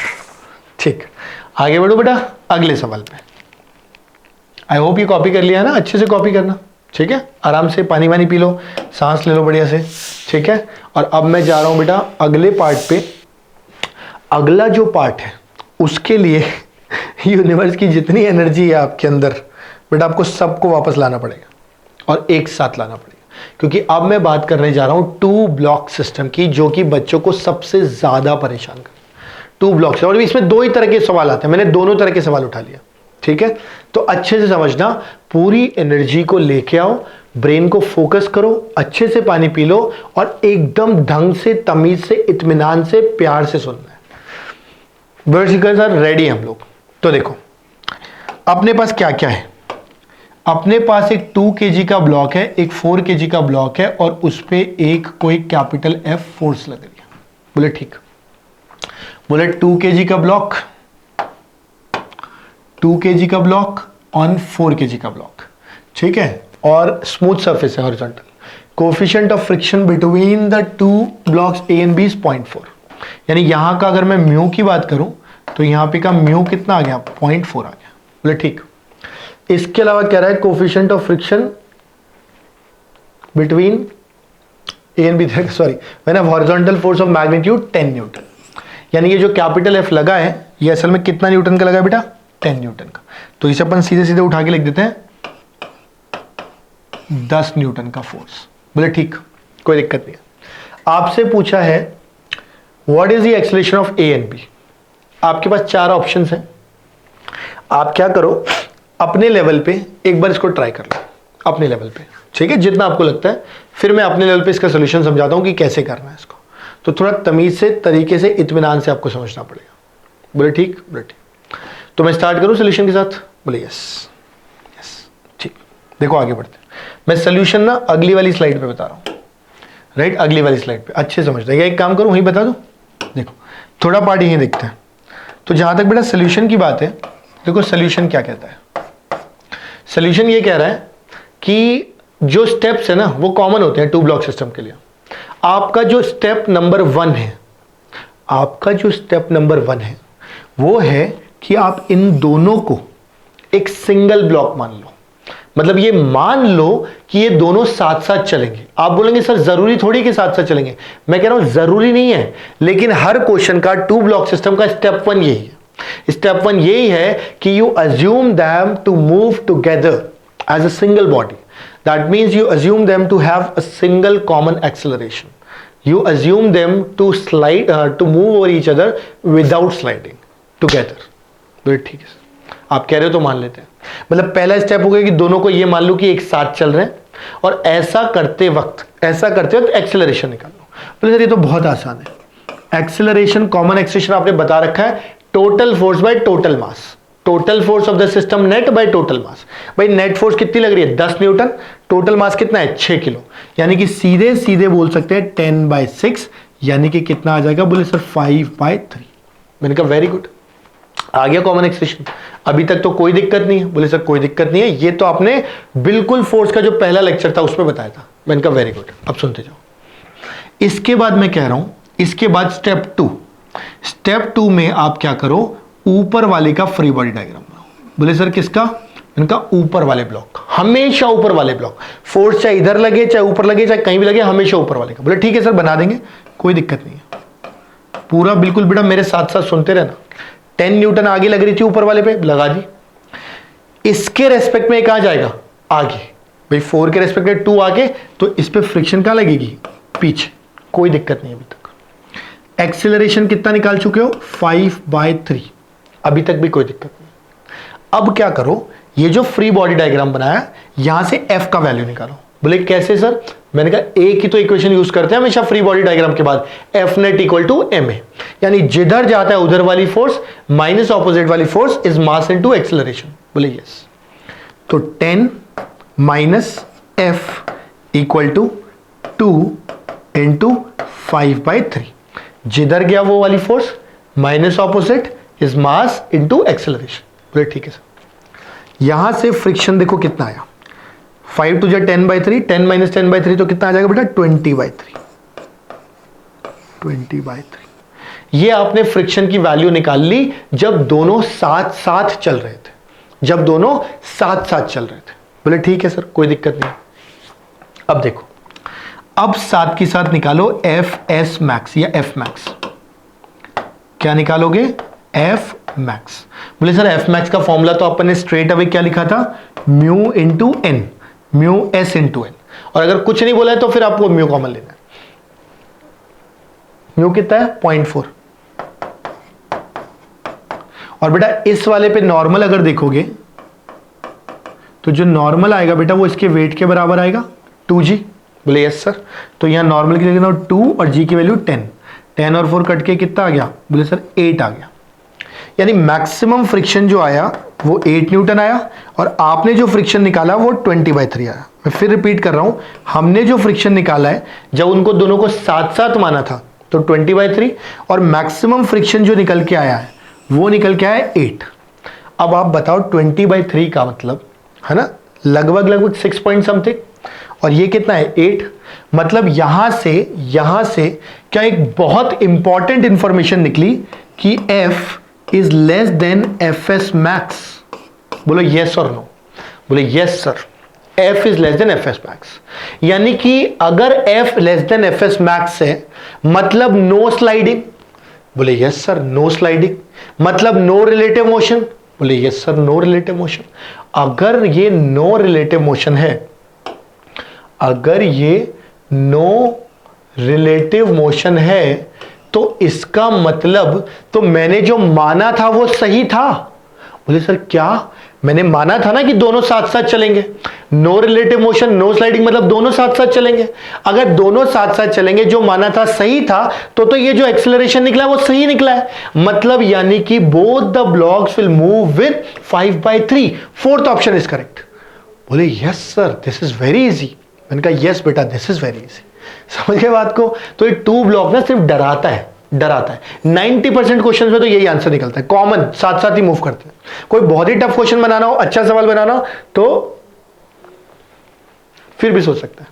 ठीक। आगे बढ़ो बेटा अगले सवाल पे। आई होप ये कॉपी कर लिया है ना, अच्छे से कॉपी करना, ठीक है। आराम से पानी वानी पी लो, सांस ले लो बढ़िया से, ठीक है। और अब मैं जा रहा हूं बेटा अगले पार्ट पे। अगला जो पार्ट है उसके लिए यूनिवर्स की जितनी एनर्जी है आपके अंदर बेटा, आपको सबको वापस लाना पड़ेगा और एक साथ लाना पड़ेगा, क्योंकि अब मैं बात करने जा रहा हूं 2 ब्लॉक सिस्टम की, जो कि बच्चों को सबसे ज्यादा परेशान कर। 2 ब्लॉक्स, और इसमें 2 ही तरह के सवाल आते हैं, मैंने दोनों तरह के सवाल उठा लिया, ठीक है। तो अच्छे से समझना, पूरी एनर्जी को लेके आओ, ब्रेन को फोकस करो, अच्छे से पानी पी लो और एकदम ढंग से, तमीज से, इत्मीनान से, प्यार से सुनना है। वर्ड सर रेडी हम लोग। तो देखो अपने पास क्या क्या है। अपने पास एक 2 kg का ब्लॉक है, एक 4 kg का ब्लॉक है, और उस पे एक कोई कैपिटल F फोर्स लग रही है। बोले ठीक। बोले 2 kg का ब्लॉक, 2 kg का ब्लॉक ऑन 4 kg का ब्लॉक, ठीक है, और स्मूथ सरफेस है horizontal. Coefficient of friction between the 2 blocks A and B is 0.4। यानी यहां का अगर मैं म्यू की बात करूं तो यहां पे का म्यू कितना आ गया, 0.4 आ गया। बोले ठीक। इसके अलावा कह रहा है coefficient of friction between A and B, sorry when a horizontal force of magnitude 10 Newton. यानी ये जो कैपिटल F लगा है ये असल में कितना न्यूटन का लगा है बेटा, 10 न्यूटन का। तो इसे अपन सीधे सीधे उठा के लिख देते हैं 10 न्यूटन का फोर्स। बोले ठीक, कोई दिक्कत नहीं है। आपसे पूछा है what is the acceleration of A and B. आपके पास 4 ऑप्शंस हैं। आप क्या करो, अपने लेवल पे एक बार इसको ट्राई कर लो, अपने लेवल पे, ठीक है, जितना आपको लगता है। फिर मैं अपने लेवल पे इसका सोल्यूशन समझाता हूं कि कैसे करना है इसको। तो थोड़ा तमीज से, तरीके से, इत्मीनान से आपको समझना पड़ेगा। बोले ठीक। बोले ठीक। तो मैं स्टार्ट करूं सोल्यूशन के साथ। बोले यस यस, ठीक। देखो आगे बढ़ते हैं। मैं सोल्यूशन ना अगली वाली स्लाइड पे बता रहा हूं, राइट, अगली वाली स्लाइड पे अच्छे समझते हैं। एक काम करूं वहीं बता दूं। देखो थोड़ा पार्ट यहीं देखते हैं। तो जहां तक बेटा सोल्यूशन की बात है, देखो सोल्यूशन क्या कहता है। सोल्यूशन ये कह रहा है कि जो स्टेप्स है ना वो कॉमन होते हैं 2 ब्लॉक सिस्टम के लिए। आपका जो स्टेप नंबर 1 है, आपका जो स्टेप नंबर 1 है वो है कि आप इन दोनों को एक सिंगल ब्लॉक मान लो। मतलब ये मान लो कि ये दोनों साथ साथ चलेंगे। आप बोलेंगे सर जरूरी थोड़ी के साथ साथ चलेंगे। मैं कह रहा हूं जरूरी नहीं है, लेकिन हर क्वेश्चन का 2 ब्लॉक सिस्टम का स्टेप 1 यही है। स्टेप 1 यही है कि you assume them to move together as a single body. That means you assume them to have a single common acceleration. You assume them to slide, to move over each other without sliding together. तो ठीक है sir, आप कह रहे हो तो मान लेते हैं। मतलब पहला स्टेप हो गया कि दोनों को ये मान लो कि एक साथ चल रहे हैं, और ऐसा करते वक्त एक्सेलरेशन निकाल लो। बोले सर ये तो बहुत आसान है। एक्सेलरेशन, कॉमन एक्सेलरेशन आपने बता रखा है, total force by total mass. Total force of the system net by total mass. भाई नेट फोर्स कितनी लग रही है, 10 न्यूटन। टोटल मास कितना है, 6 किलो। यानी कि सीधे सीधे बोल सकते हैं 10/6, यानी कि कितना आ जाएगा। बोले सर 5/3। मैंने कहा वेरी गुड, आ गया कॉमन एक्सप्रेशन। अभी तक तो कोई दिक्कत नहीं है। बोले सर कोई दिक्कत नहीं है, ये तो आपने बिल्कुल फोर्स का जो पहला लेक्चर था उसमें बताया था। मैंने कहा वेरी गुड, अब सुनते जाओ। इसके बाद मैं कह रहा हूं, इसके बाद स्टेप 2। स्टेप 2 में आप क्या करो, ऊपर वाले का फ्री बॉडी डायग्राम बनाओ। बोले सर किसका, इनका ऊपर वाले ब्लॉक, हमेशा ऊपर वाले ब्लॉक। फोर्स चाहे इधर लगे, चाहे ऊपर लगे, चाहे कहीं भी लगे, हमेशा ऊपर वाले का। बोले ठीक है सर बना देंगे, कोई दिक्कत नहीं है। पूरा बिल्कुल बेटा मेरे साथ साथ सुनते रहना। 10 न्यूटन आगे लग रही थी ऊपर वाले पे, लगा दी। इसके रेस्पेक्ट में कहां जाएगा, आगे। भाई 4 के रेस्पेक्ट में 2 आगे, तो इस पे फ्रिक्शन कहां लगेगी, पीछे। कोई दिक्कत नहीं अभी तक। एक्सेलरेशन कितना निकाल चुके हो, 5/3। अभी तक भी कोई दिक्कत नहीं। अब क्या करो, ये जो फ्री बॉडी डायग्राम बनाया, यहां से F का वैल्यू निकालो। बोले कैसे सर, मैंने कहा एक ही तो इक्वेशन यूज करते हैं हमेशा फ्री बॉडी डायग्राम के बाद, F net equal to ma। यानी जिधर जाता है उधर वाली फोर्स माइनस ऑपोजिट वाली force is mass into acceleration. बोले यस। तो 10 - F इक्वल टू 2 × 5/3। जिधर गया वो वाली force minus opposite is mass into acceleration. बोले ठीक है सर। यहां से फ्रिक्शन देखो कितना आया, 5 × 10/3, 10 - 10/3 तो कितना आ जाएगा बेटा, 20/3। 20/3। ये आपने फ्रिक्शन की वैल्यू निकाल ली जब दोनों साथ साथ चल रहे थे। जब दोनों साथ साथ चल रहे थे। बोले ठीक है सर, कोई दिक्कत नहीं। अब देखो, अब साथ के साथ निकालो एफ एस मैक्स या एफ मैक्स। क्या निकालोगे? F max. बोले सर एफ मैक्स का फॉर्मूला तो अपन ने स्ट्रेट अवे क्या लिखा था? Mu into N, mu S into N. और अगर कुछ नहीं बोला है तो फिर आपको म्यू कॉमन लेना है। म्यू कितना है? 0.4। और बेटा इस वाले पे नॉर्मल अगर देखोगे तो जो नॉर्मल आएगा बेटा वो इसके वेट के बराबर आएगा 2g। बोले यस सर। तो यहां नॉर्मल की जगह 2 और g की वैल्यू 10। 10 और 4 कट के कितना आ गया? बोले सर 8 आ गया। यानी मैक्सिमम फ्रिक्शन जो आया वो 8 न्यूटन आया और आपने जो फ्रिक्शन निकाला वो 20/3 आया। मैं फिर रिपीट कर रहा हूं, हमने जो फ्रिक्शन निकाला है जब उनको दोनों को साथ साथ माना था तो 20/3, और मैक्सिमम फ्रिक्शन जो निकल के आया है वो निकल के आया 8। अब आप बताओ 20/3 का मतलब है ना लगभग 6 पॉइंट समथिंग, और ये कितना है? 8। मतलब यहां से क्या एक बहुत इंपॉर्टेंट इंफॉर्मेशन निकली कि F is less than Fs max. बोलो यस और नो? बोले yes sir, F is less than Fs max. यानी कि अगर F less than Fs max है मतलब नो स्लाइडिंग। बोले यस सर, नो स्लाइडिंग। मतलब नो रिलेटिव मोशन। बोले yes sir, no relative motion. अगर ये नो रिलेटिव मोशन है, अगर ये नो रिलेटिव मोशन है तो इसका मतलब तो मैंने जो माना था वो सही था। बोले सर क्या? मैंने माना था ना कि दोनों साथ साथ चलेंगे। No relative motion, no sliding मतलब दोनों साथ साथ चलेंगे। अगर दोनों साथ साथ चलेंगे, जो माना था सही था, तो ये जो एक्सेलरेशन निकला वो सही निकला है। मतलब यानी कि both the blocks will move with 5/3। Fourth option is correct. बोले yes sir, this is very easy. मैंने कहा यस बेटा, दिस इज वेरी इजी। समझ गए बात को? तो ये 2 ब्लॉक ना सिर्फ डराता है। 90% क्वेश्चन में तो यही आंसर निकलता है, कॉमन साथ साथ ही मूव करते हैं। कोई बहुत ही टफ क्वेश्चन बनाना हो, अच्छा सवाल बनाना हो तो फिर भी सोच सकता है।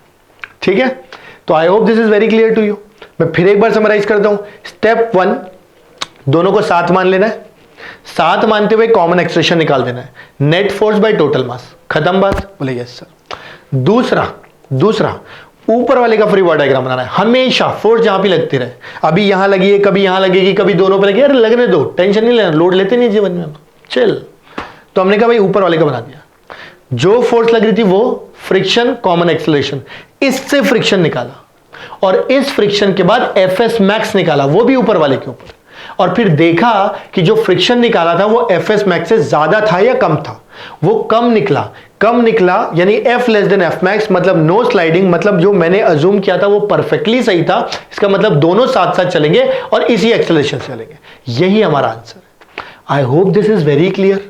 ठीक है, तो I hope this is very clear to you. मैं फिर एक बार समराइज करता हूं। स्टेप 1, दोनों को साथ मान लेना है। साथ मानते हुए कॉमन एक्सप्रेशन निकाल देना है, net force by total mass. खत्म बात? बोले यस सर। दूसरा ऊपर वाले का फ्री बॉडी डायग्राम बनाना है। हमेशा फोर्स जहां भी लगती रहे, अभी यहां लगी है, कभी यहां लगेगी, कभी दोनों पे लगी, अरे लगने दो, टेंशन नहीं लेना, लोड लेते नहीं जीवन में, चिल। तो हमने कहा भाई ऊपर वाले का बना दिया। जो फोर्स लग रही थी वो फ्रिक्शन, कॉमन एक्सेलरेशन, इससे फ्रिक्शन निकाला और इस फ्रिक्शन के बाद Fs मैक्स निकाला, वो भी ऊपर वाले के ऊपर। और फिर देखा कि जो फ्रिक्शन निकाला था वो Fs मैक्स से ज्यादा था या कम था। वो कम निकला यानी F less then F max, मतलब नो स्लाइडिंग। मतलब जो मैंने अज्यूम किया था वो परफेक्टली सही था। इसका मतलब दोनों साथ साथ चलेंगे और इसी एक्सेलरेशन से चलेंगे। यही हमारा आंसर है। आई hope this is very clear.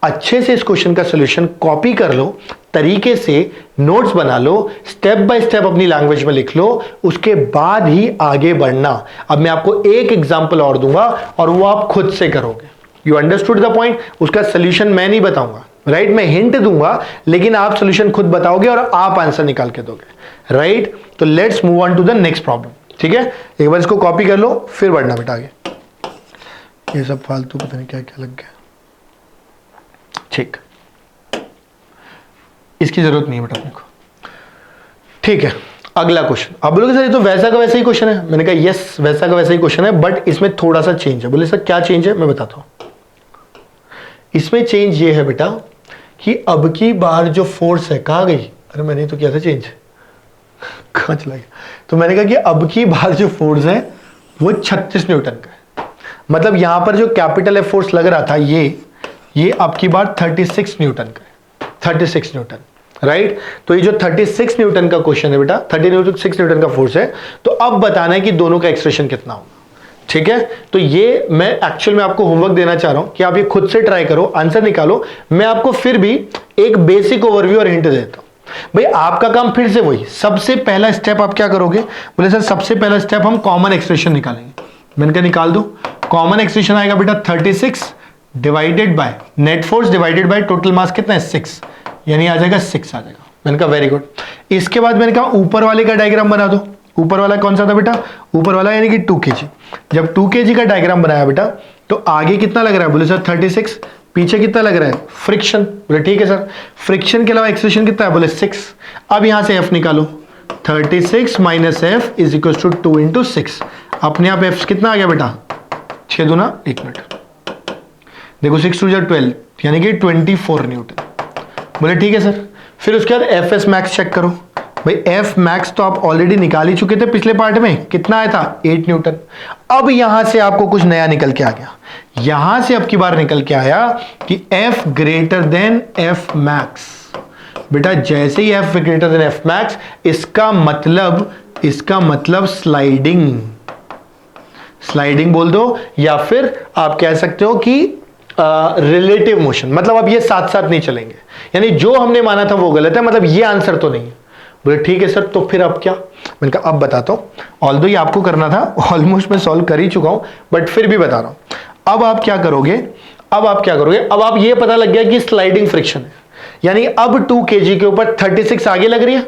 अच्छे से इस क्वेश्चन का सॉल्यूशन कॉपी कर लो, तरीके से नोट्स बना लो, स्टेप बाय स्टेप अपनी लैंग्वेज में लिख लो, उसके बाद ही आगे बढ़ना। अब मैं आपको एक एग्जांपल और दूंगा और वो आप खुद से करोगे। You understood the point? उसका सॉल्यूशन मैं नहीं बताऊंगा, राइट? मैं हिंट दूंगा लेकिन आप सॉल्यूशन खुद बताओगे और आप आंसर निकाल के दोगे, राइट? तो let's move on to the next problem. ठीक है, एक बार इसको कॉपी कर लो फिर बढ़ना बेटा आगे। ये सब फालतू पता नहीं क्या क्या लग गया। ठीक, इसकी जरूरत नहीं है बेटा अपने को। ठीक है, अगला क्वेश्चन। आप बोलोगे सर ये तो वैसा का वैसा ही क्वेश्चन है। मैंने कहा यस, वैसा का वैसा ही क्वेश्चन है, बट इसमें थोड़ा सा चेंज है। बोले सर क्या चेंज है? मैं बताता हूं। इसमें चेंज ये है बेटा कि अब की बार जो फोर्स है, कहां गई? अरे मैंने तो किया था चेंज, कहां चला गया? तो मैंने कहा कि अब की बार जो फोर्स है वो 36 न्यूटन का है। मतलब यहां पर जो कैपिटल एफ फोर्स लग रहा था ये अब की बार 36 न्यूटन का है। 36 न्यूटन, राइट? तो ये जो 36 न्यूटन का क्वेश्चन है बेटा, 36 न्यूटन का फोर्स है। तो अब बताना है कि दोनों का एक्सप्रेशन कितना होगा। ठीक है, तो ये मैं एक्चुअल में आपको होमवर्क देना चाह रहा हूं कि आप ये खुद से ट्राई करो, आंसर निकालो। मैं आपको फिर भी एक बेसिक ओवरव्यू और हिंट देता हूं। भाई आपका काम फिर से वही, सबसे पहला स्टेप आप क्या करोगे? बोले सर सबसे पहला स्टेप हम कॉमन एक्सप्रेशन निकालेंगे। मैंने कहा निकाल दो। कॉमन एक्सप्रेशन आएगा बेटा 36 divided by net force divided by total mass कितना है 6, यानी आ जाएगा 6 आ जाएगा। मैंने कहा वेरी गुड। इसके बाद मैंने कहा ऊपर वाले का डायग्राम बना दो। ऊपर वाला कौन सा था बेटा? ऊपर वाला यानी कि 2 kg। जब 2 kg का डायग्राम बनाया बेटा तो आगे कितना लग रहा है? बोले सर 36 पीछे कितना लग रहा है, फ्रिक्शन। बोले ठीक है सर, फ्रिक्शन के अलावा एक्सेलरेशन कितना है, बोले 6। अब यहां से एफ निकालो, 36 minus F is equal to 2 into 6। अपने आप एफ कितना आ गया बेटा, 6 दूना 1 मिनट, देखो 6 2 12 यानी कि 24 न्यूटन। बोले ठीक है सर। फिर उसके बाद एफ एस मैक्स चेक करो। भाई एफ मैक्स तो आप ऑलरेडी निकाल ही चुके थे पिछले पार्ट में, कितना आया था, 8 न्यूटन। अब यहां से आपको कुछ नया निकल के आ गया, यहां से अब की बार निकल के आया कि F greater than F max. बेटा जैसे ही F greater than F max, इसका मतलब स्लाइडिंग बोल दो, या फिर आप कह सकते हो कि रिलेटिव मोशन, मतलब अब ये साथ साथ नहीं चलेंगे, यानी जो हमने माना था वो गलत है, मतलब ये आंसर तो नहीं है। बोले ठीक है सर, तो फिर अब क्या, मैंने कहा अब बताता हूं। ऑल्दो ये आपको करना था, ऑलमोस्ट मैं सॉल्व कर ही चुका हूं, बट फिर भी बता रहा हूं। अब आप क्या करोगे, अब आप ये पता लग गया कि स्लाइडिंग फ्रिक्शन है, यानी अब 2 kg के ऊपर 36 आगे लग रही है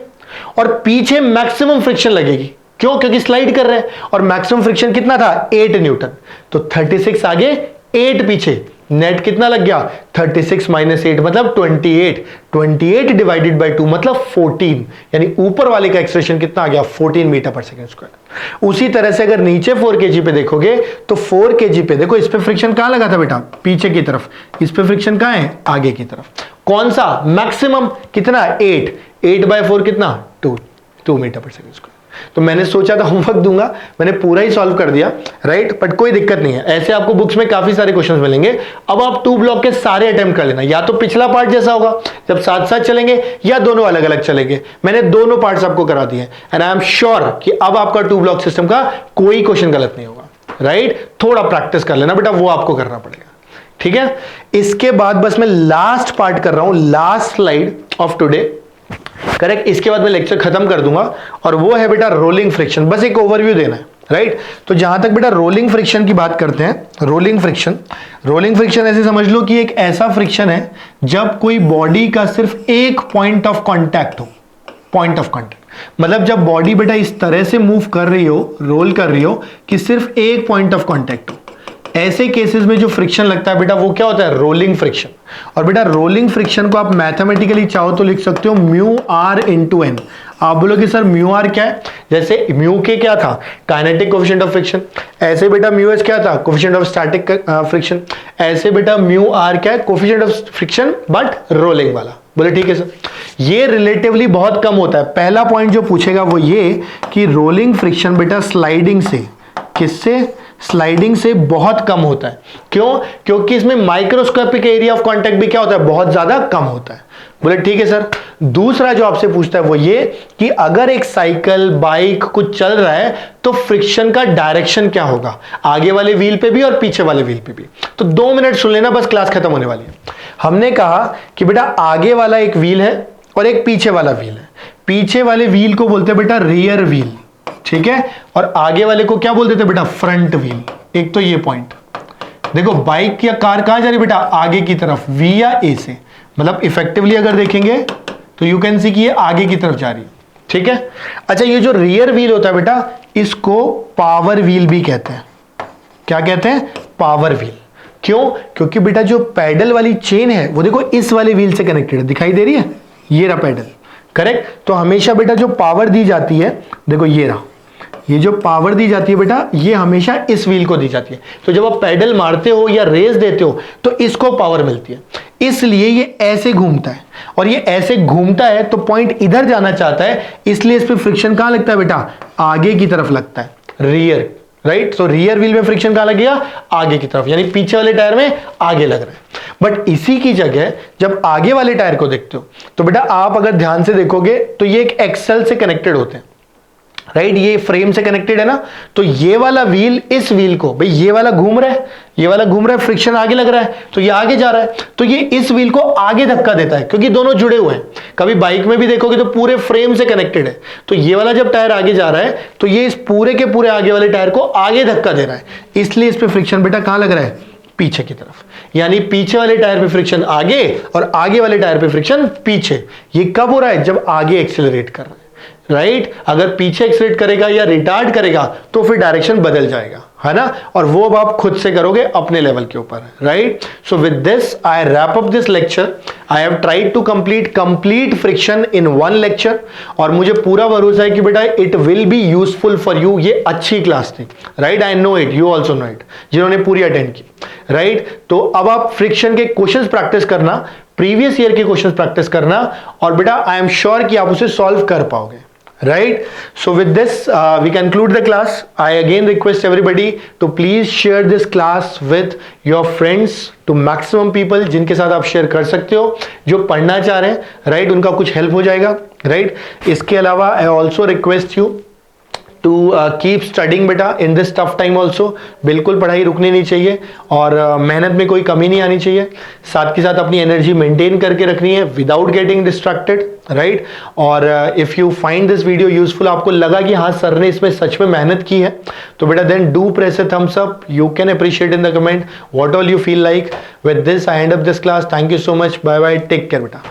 और पीछे मैक्सिमम फ्रिक्शन लगेगी। क्यों, क्योंकि स्लाइड कर रहे हैं और मैक्सिमम फ्रिक्शन कितना था, 8 न्यूटन। तो 36 आगे 8 पीछे, नेट कितना लग गया, 36 माइनस 8 मतलब 28 डिवाइडेड बाई 2 मतलब 14, यानी ऊपर वाले का एक्सप्रेशन कितना आ गया, 14 मीटर पर सेकंड स्क्वायर। उसी तरह से अगर नीचे 4 kg पे देखोगे तो 4 kg पे देखो, इस पे फ्रिक्शन कहां लगा था बेटा, पीछे की तरफ, इस पे फ्रिक्शन कहां है, आगे की तरफ। कौन सा, मैक्सिमम कितना, 8 बाय 4 कितना, 2 मीटर पर सेकंड स्क्वायर। तो मैंने सोचा था होमवर्क दूंगा, मैंने पूरा ही सॉल्व कर दिया, राइट। बट कोई दिक्कत नहीं है, ऐसे आपको बुक्स में काफी सारे क्वेश्चंस मिलेंगे। अब आप 2 ब्लॉक के सारे अटेम्प्ट कर लेना, या तो पिछला पार्ट जैसा होगा जब साथ साथ चलेंगे, या दोनों अलग अलग चलेंगे। मैंने दोनों पार्ट्स आपको करा दिए एंड आई एम श्योर कि अब आपका 2 ब्लॉक सिस्टम का कोई क्वेश्चन गलत नहीं होगा, राइट। थोड़ा प्रैक्टिस कर लेना बेटा, वो आपको करना पड़ेगा, ठीक है। इसके बाद बस मैं लास्ट पार्ट कर रहा हूं, last slide of today, correct. इसके बाद मैं लेक्चर खत्म कर दूंगा और वो है बेटा रोलिंग फ्रिक्शन। बस एक ओवरव्यू देना है, राइट। तो जहां तक बेटा रोलिंग फ्रिक्शन की बात करते हैं, रोलिंग फ्रिक्शन ऐसे समझ लो कि एक ऐसा फ्रिक्शन है जब कोई बॉडी का सिर्फ एक पॉइंट ऑफ कांटेक्ट हो, मतलब जब बॉडी बेटा इस तरह से मूव कर रही हो, रोल कर रही हो कि सिर्फ एक पॉइंट ऑफ कांटेक्ट हो, ऐसे केसेस में जो फ्रिक्शन लगता है बेटा वो क्या होता है, रोलिंग फ्रिक्शन। और बेटा रोलिंग फ्रिक्शन को आप मैथमेटिकली चाहो तो लिख सकते हो म्यू आर इंटू एन। आप बोलोगे सर म्यू आर क्या है, जैसे म्यू के क्या था, काइनेटिक कोफिशिएंट ऑफ फ्रिक्शन, ऐसे बेटा म्यू एस क्या था, कोफिशिएंट ऑफ स्टैटिक फ्रिक्शन, ऐसे बेटा म्यू आर क्या है, coefficient of friction but rolling वाला। बोले ठीक है सर, ये रिलेटिवली बहुत कम होता है। पहला पॉइंट जो पूछेगा वो ये कि रोलिंग फ्रिक्शन बेटा स्लाइडिंग से, किससे, स्लाइडिंग से बहुत कम होता है। क्यों, क्योंकि इसमें माइक्रोस्कोपिक एरिया ऑफ कांटेक्ट भी क्या होता है, बहुत ज्यादा कम होता है। बोले ठीक है सर। दूसरा जो आपसे पूछता है वो ये कि अगर एक साइकिल, बाइक कुछ चल रहा है तो फ्रिक्शन का डायरेक्शन क्या होगा, आगे वाले व्हील पे भी और पीछे वाले व्हील पे भी। तो 2 मिनट सुन लेना, बस क्लास खत्म होने वाली है। हमने कहा कि बेटा आगे वाला एक व्हील है और एक पीछे वाला व्हील है। पीछे वाले व्हील को बोलते हैं बेटा रियर व्हील, ठीक है, और आगे वाले को क्या बोलते थे बेटा, फ्रंट व्हील। एक तो ये पॉइंट देखो, बाइक या कार कहां जा रही बेटा, आगे की तरफ, वी या ए से, मतलब इफेक्टिवली अगर देखेंगे तो यू कैन सी कि ये आगे की तरफ जा रही है, ठीक है। अच्छा, ये जो रियर व्हील होता है बेटा, इसको पावर व्हील भी कहते हैं। क्या कहते हैं, पावर व्हील। क्यों, क्योंकि बेटा जो पैडल वाली चेन है वो देखो इस वाले व्हील से कनेक्टेड है, दिखाई दे रही है, ये रहा पैडल, करेक्ट। तो हमेशा बेटा जो पावर दी जाती है, देखो ये रहा, ये जो पावर दी जाती है बेटा ये हमेशा इस व्हील को दी जाती है। तो जब आप पैडल मारते हो या रेस देते हो तो इसको पावर मिलती है, इसलिए ये ऐसे घूमता है, और ये ऐसे घूमता है तो पॉइंट इधर जाना चाहता है, इसलिए इस पे फ्रिक्शन कहां लगता है बेटा, आगे की तरफ लगता है, रियर, राइट। तो रियर व्हील में फ्रिक्शन कहां लगेगा, आगे की तरफ, यानी पीछे वाले टायर में आगे लग रहा है। बट इसी की जगह जब आगे वाले टायर को देखते हो तो बेटा आप अगर ध्यान से देखोगे तो ये एक एक्सल से कनेक्टेड होते हैं, राइट। ये फ्रेम से कनेक्टेड है ना, तो ये वाला व्हील इस व्हील को, भाई ये वाला घूम रहा है, ये वाला घूम रहा है, फ्रिक्शन आगे लग रहा है तो ये आगे जा रहा है, तो ये इस व्हील को आगे धक्का देता है क्योंकि दोनों जुड़े हुए हैं। कभी बाइक में भी देखोगे तो पूरे फ्रेम से कनेक्टेड है, तो ये वाला जब टायर आगे जा रहा है तो ये इस पूरे के पूरे आगे वाले टायर को आगे धक्का दे रहा है, इसलिए इस पे फ्रिक्शन बेटा कहां लग रहा है, पीछे की तरफ। यानी पीछे वाले टायर पे फ्रिक्शन आगे और आगे वाले टायर पे फ्रिक्शन पीछे। ये कब हो रहा है, जब आगे एक्सेलरेट कर रहा है, राइट अगर पीछे एक्सलेट करेगा या रिटार्ड करेगा तो फिर डायरेक्शन बदल जाएगा, है ना, और वो अब आप खुद से करोगे अपने लेवल के ऊपर, right. So with this I wrap up this lecture. I have tried to complete friction in one lecture, और मुझे पूरा भरोसा है कि बेटा it will be useful for you. ये अच्छी क्लास थी, right, I know it, you also know it, जिन्होंने पूरी अटेंड की, राइट। तो अब आप फ्रिक्शन के क्वेश्चंस प्रैक्टिस करना, प्रीवियस ईयर के क्वेश्चंस प्रैक्टिस करना, और बेटा आई एम श्योर कि आप उसे सॉल्व कर पाओगे, right? So with this we conclude the class. I again request everybody to please share this class with your friends to maximum people जिनके साथ आप शेयर कर सकते हो, जो पढ़ना चाह रहे हैं, right? उनका कुछ हेल्प हो जाएगा, right? इसके अलावा I also request you to keep studying बेटा in this tough time also. बिल्कुल पढ़ाई रुकनी नहीं चाहिए, और मेहनत में कोई कमी नहीं आनी चाहिए। साथ के साथ अपनी एनर्जी मेंटेन करके रखनी है विदाउट गेटिंग डिस्ट्रैक्टेड, राइट। और if you find this video useful, आपको लगा कि हाँ सर ने इसमें सच में मेहनत की है, तो बेटा then do press a thumbs up. You can appreciate in the comment what all you feel like. With this I end up this class. Thank you so much, bye bye, take care बेटा।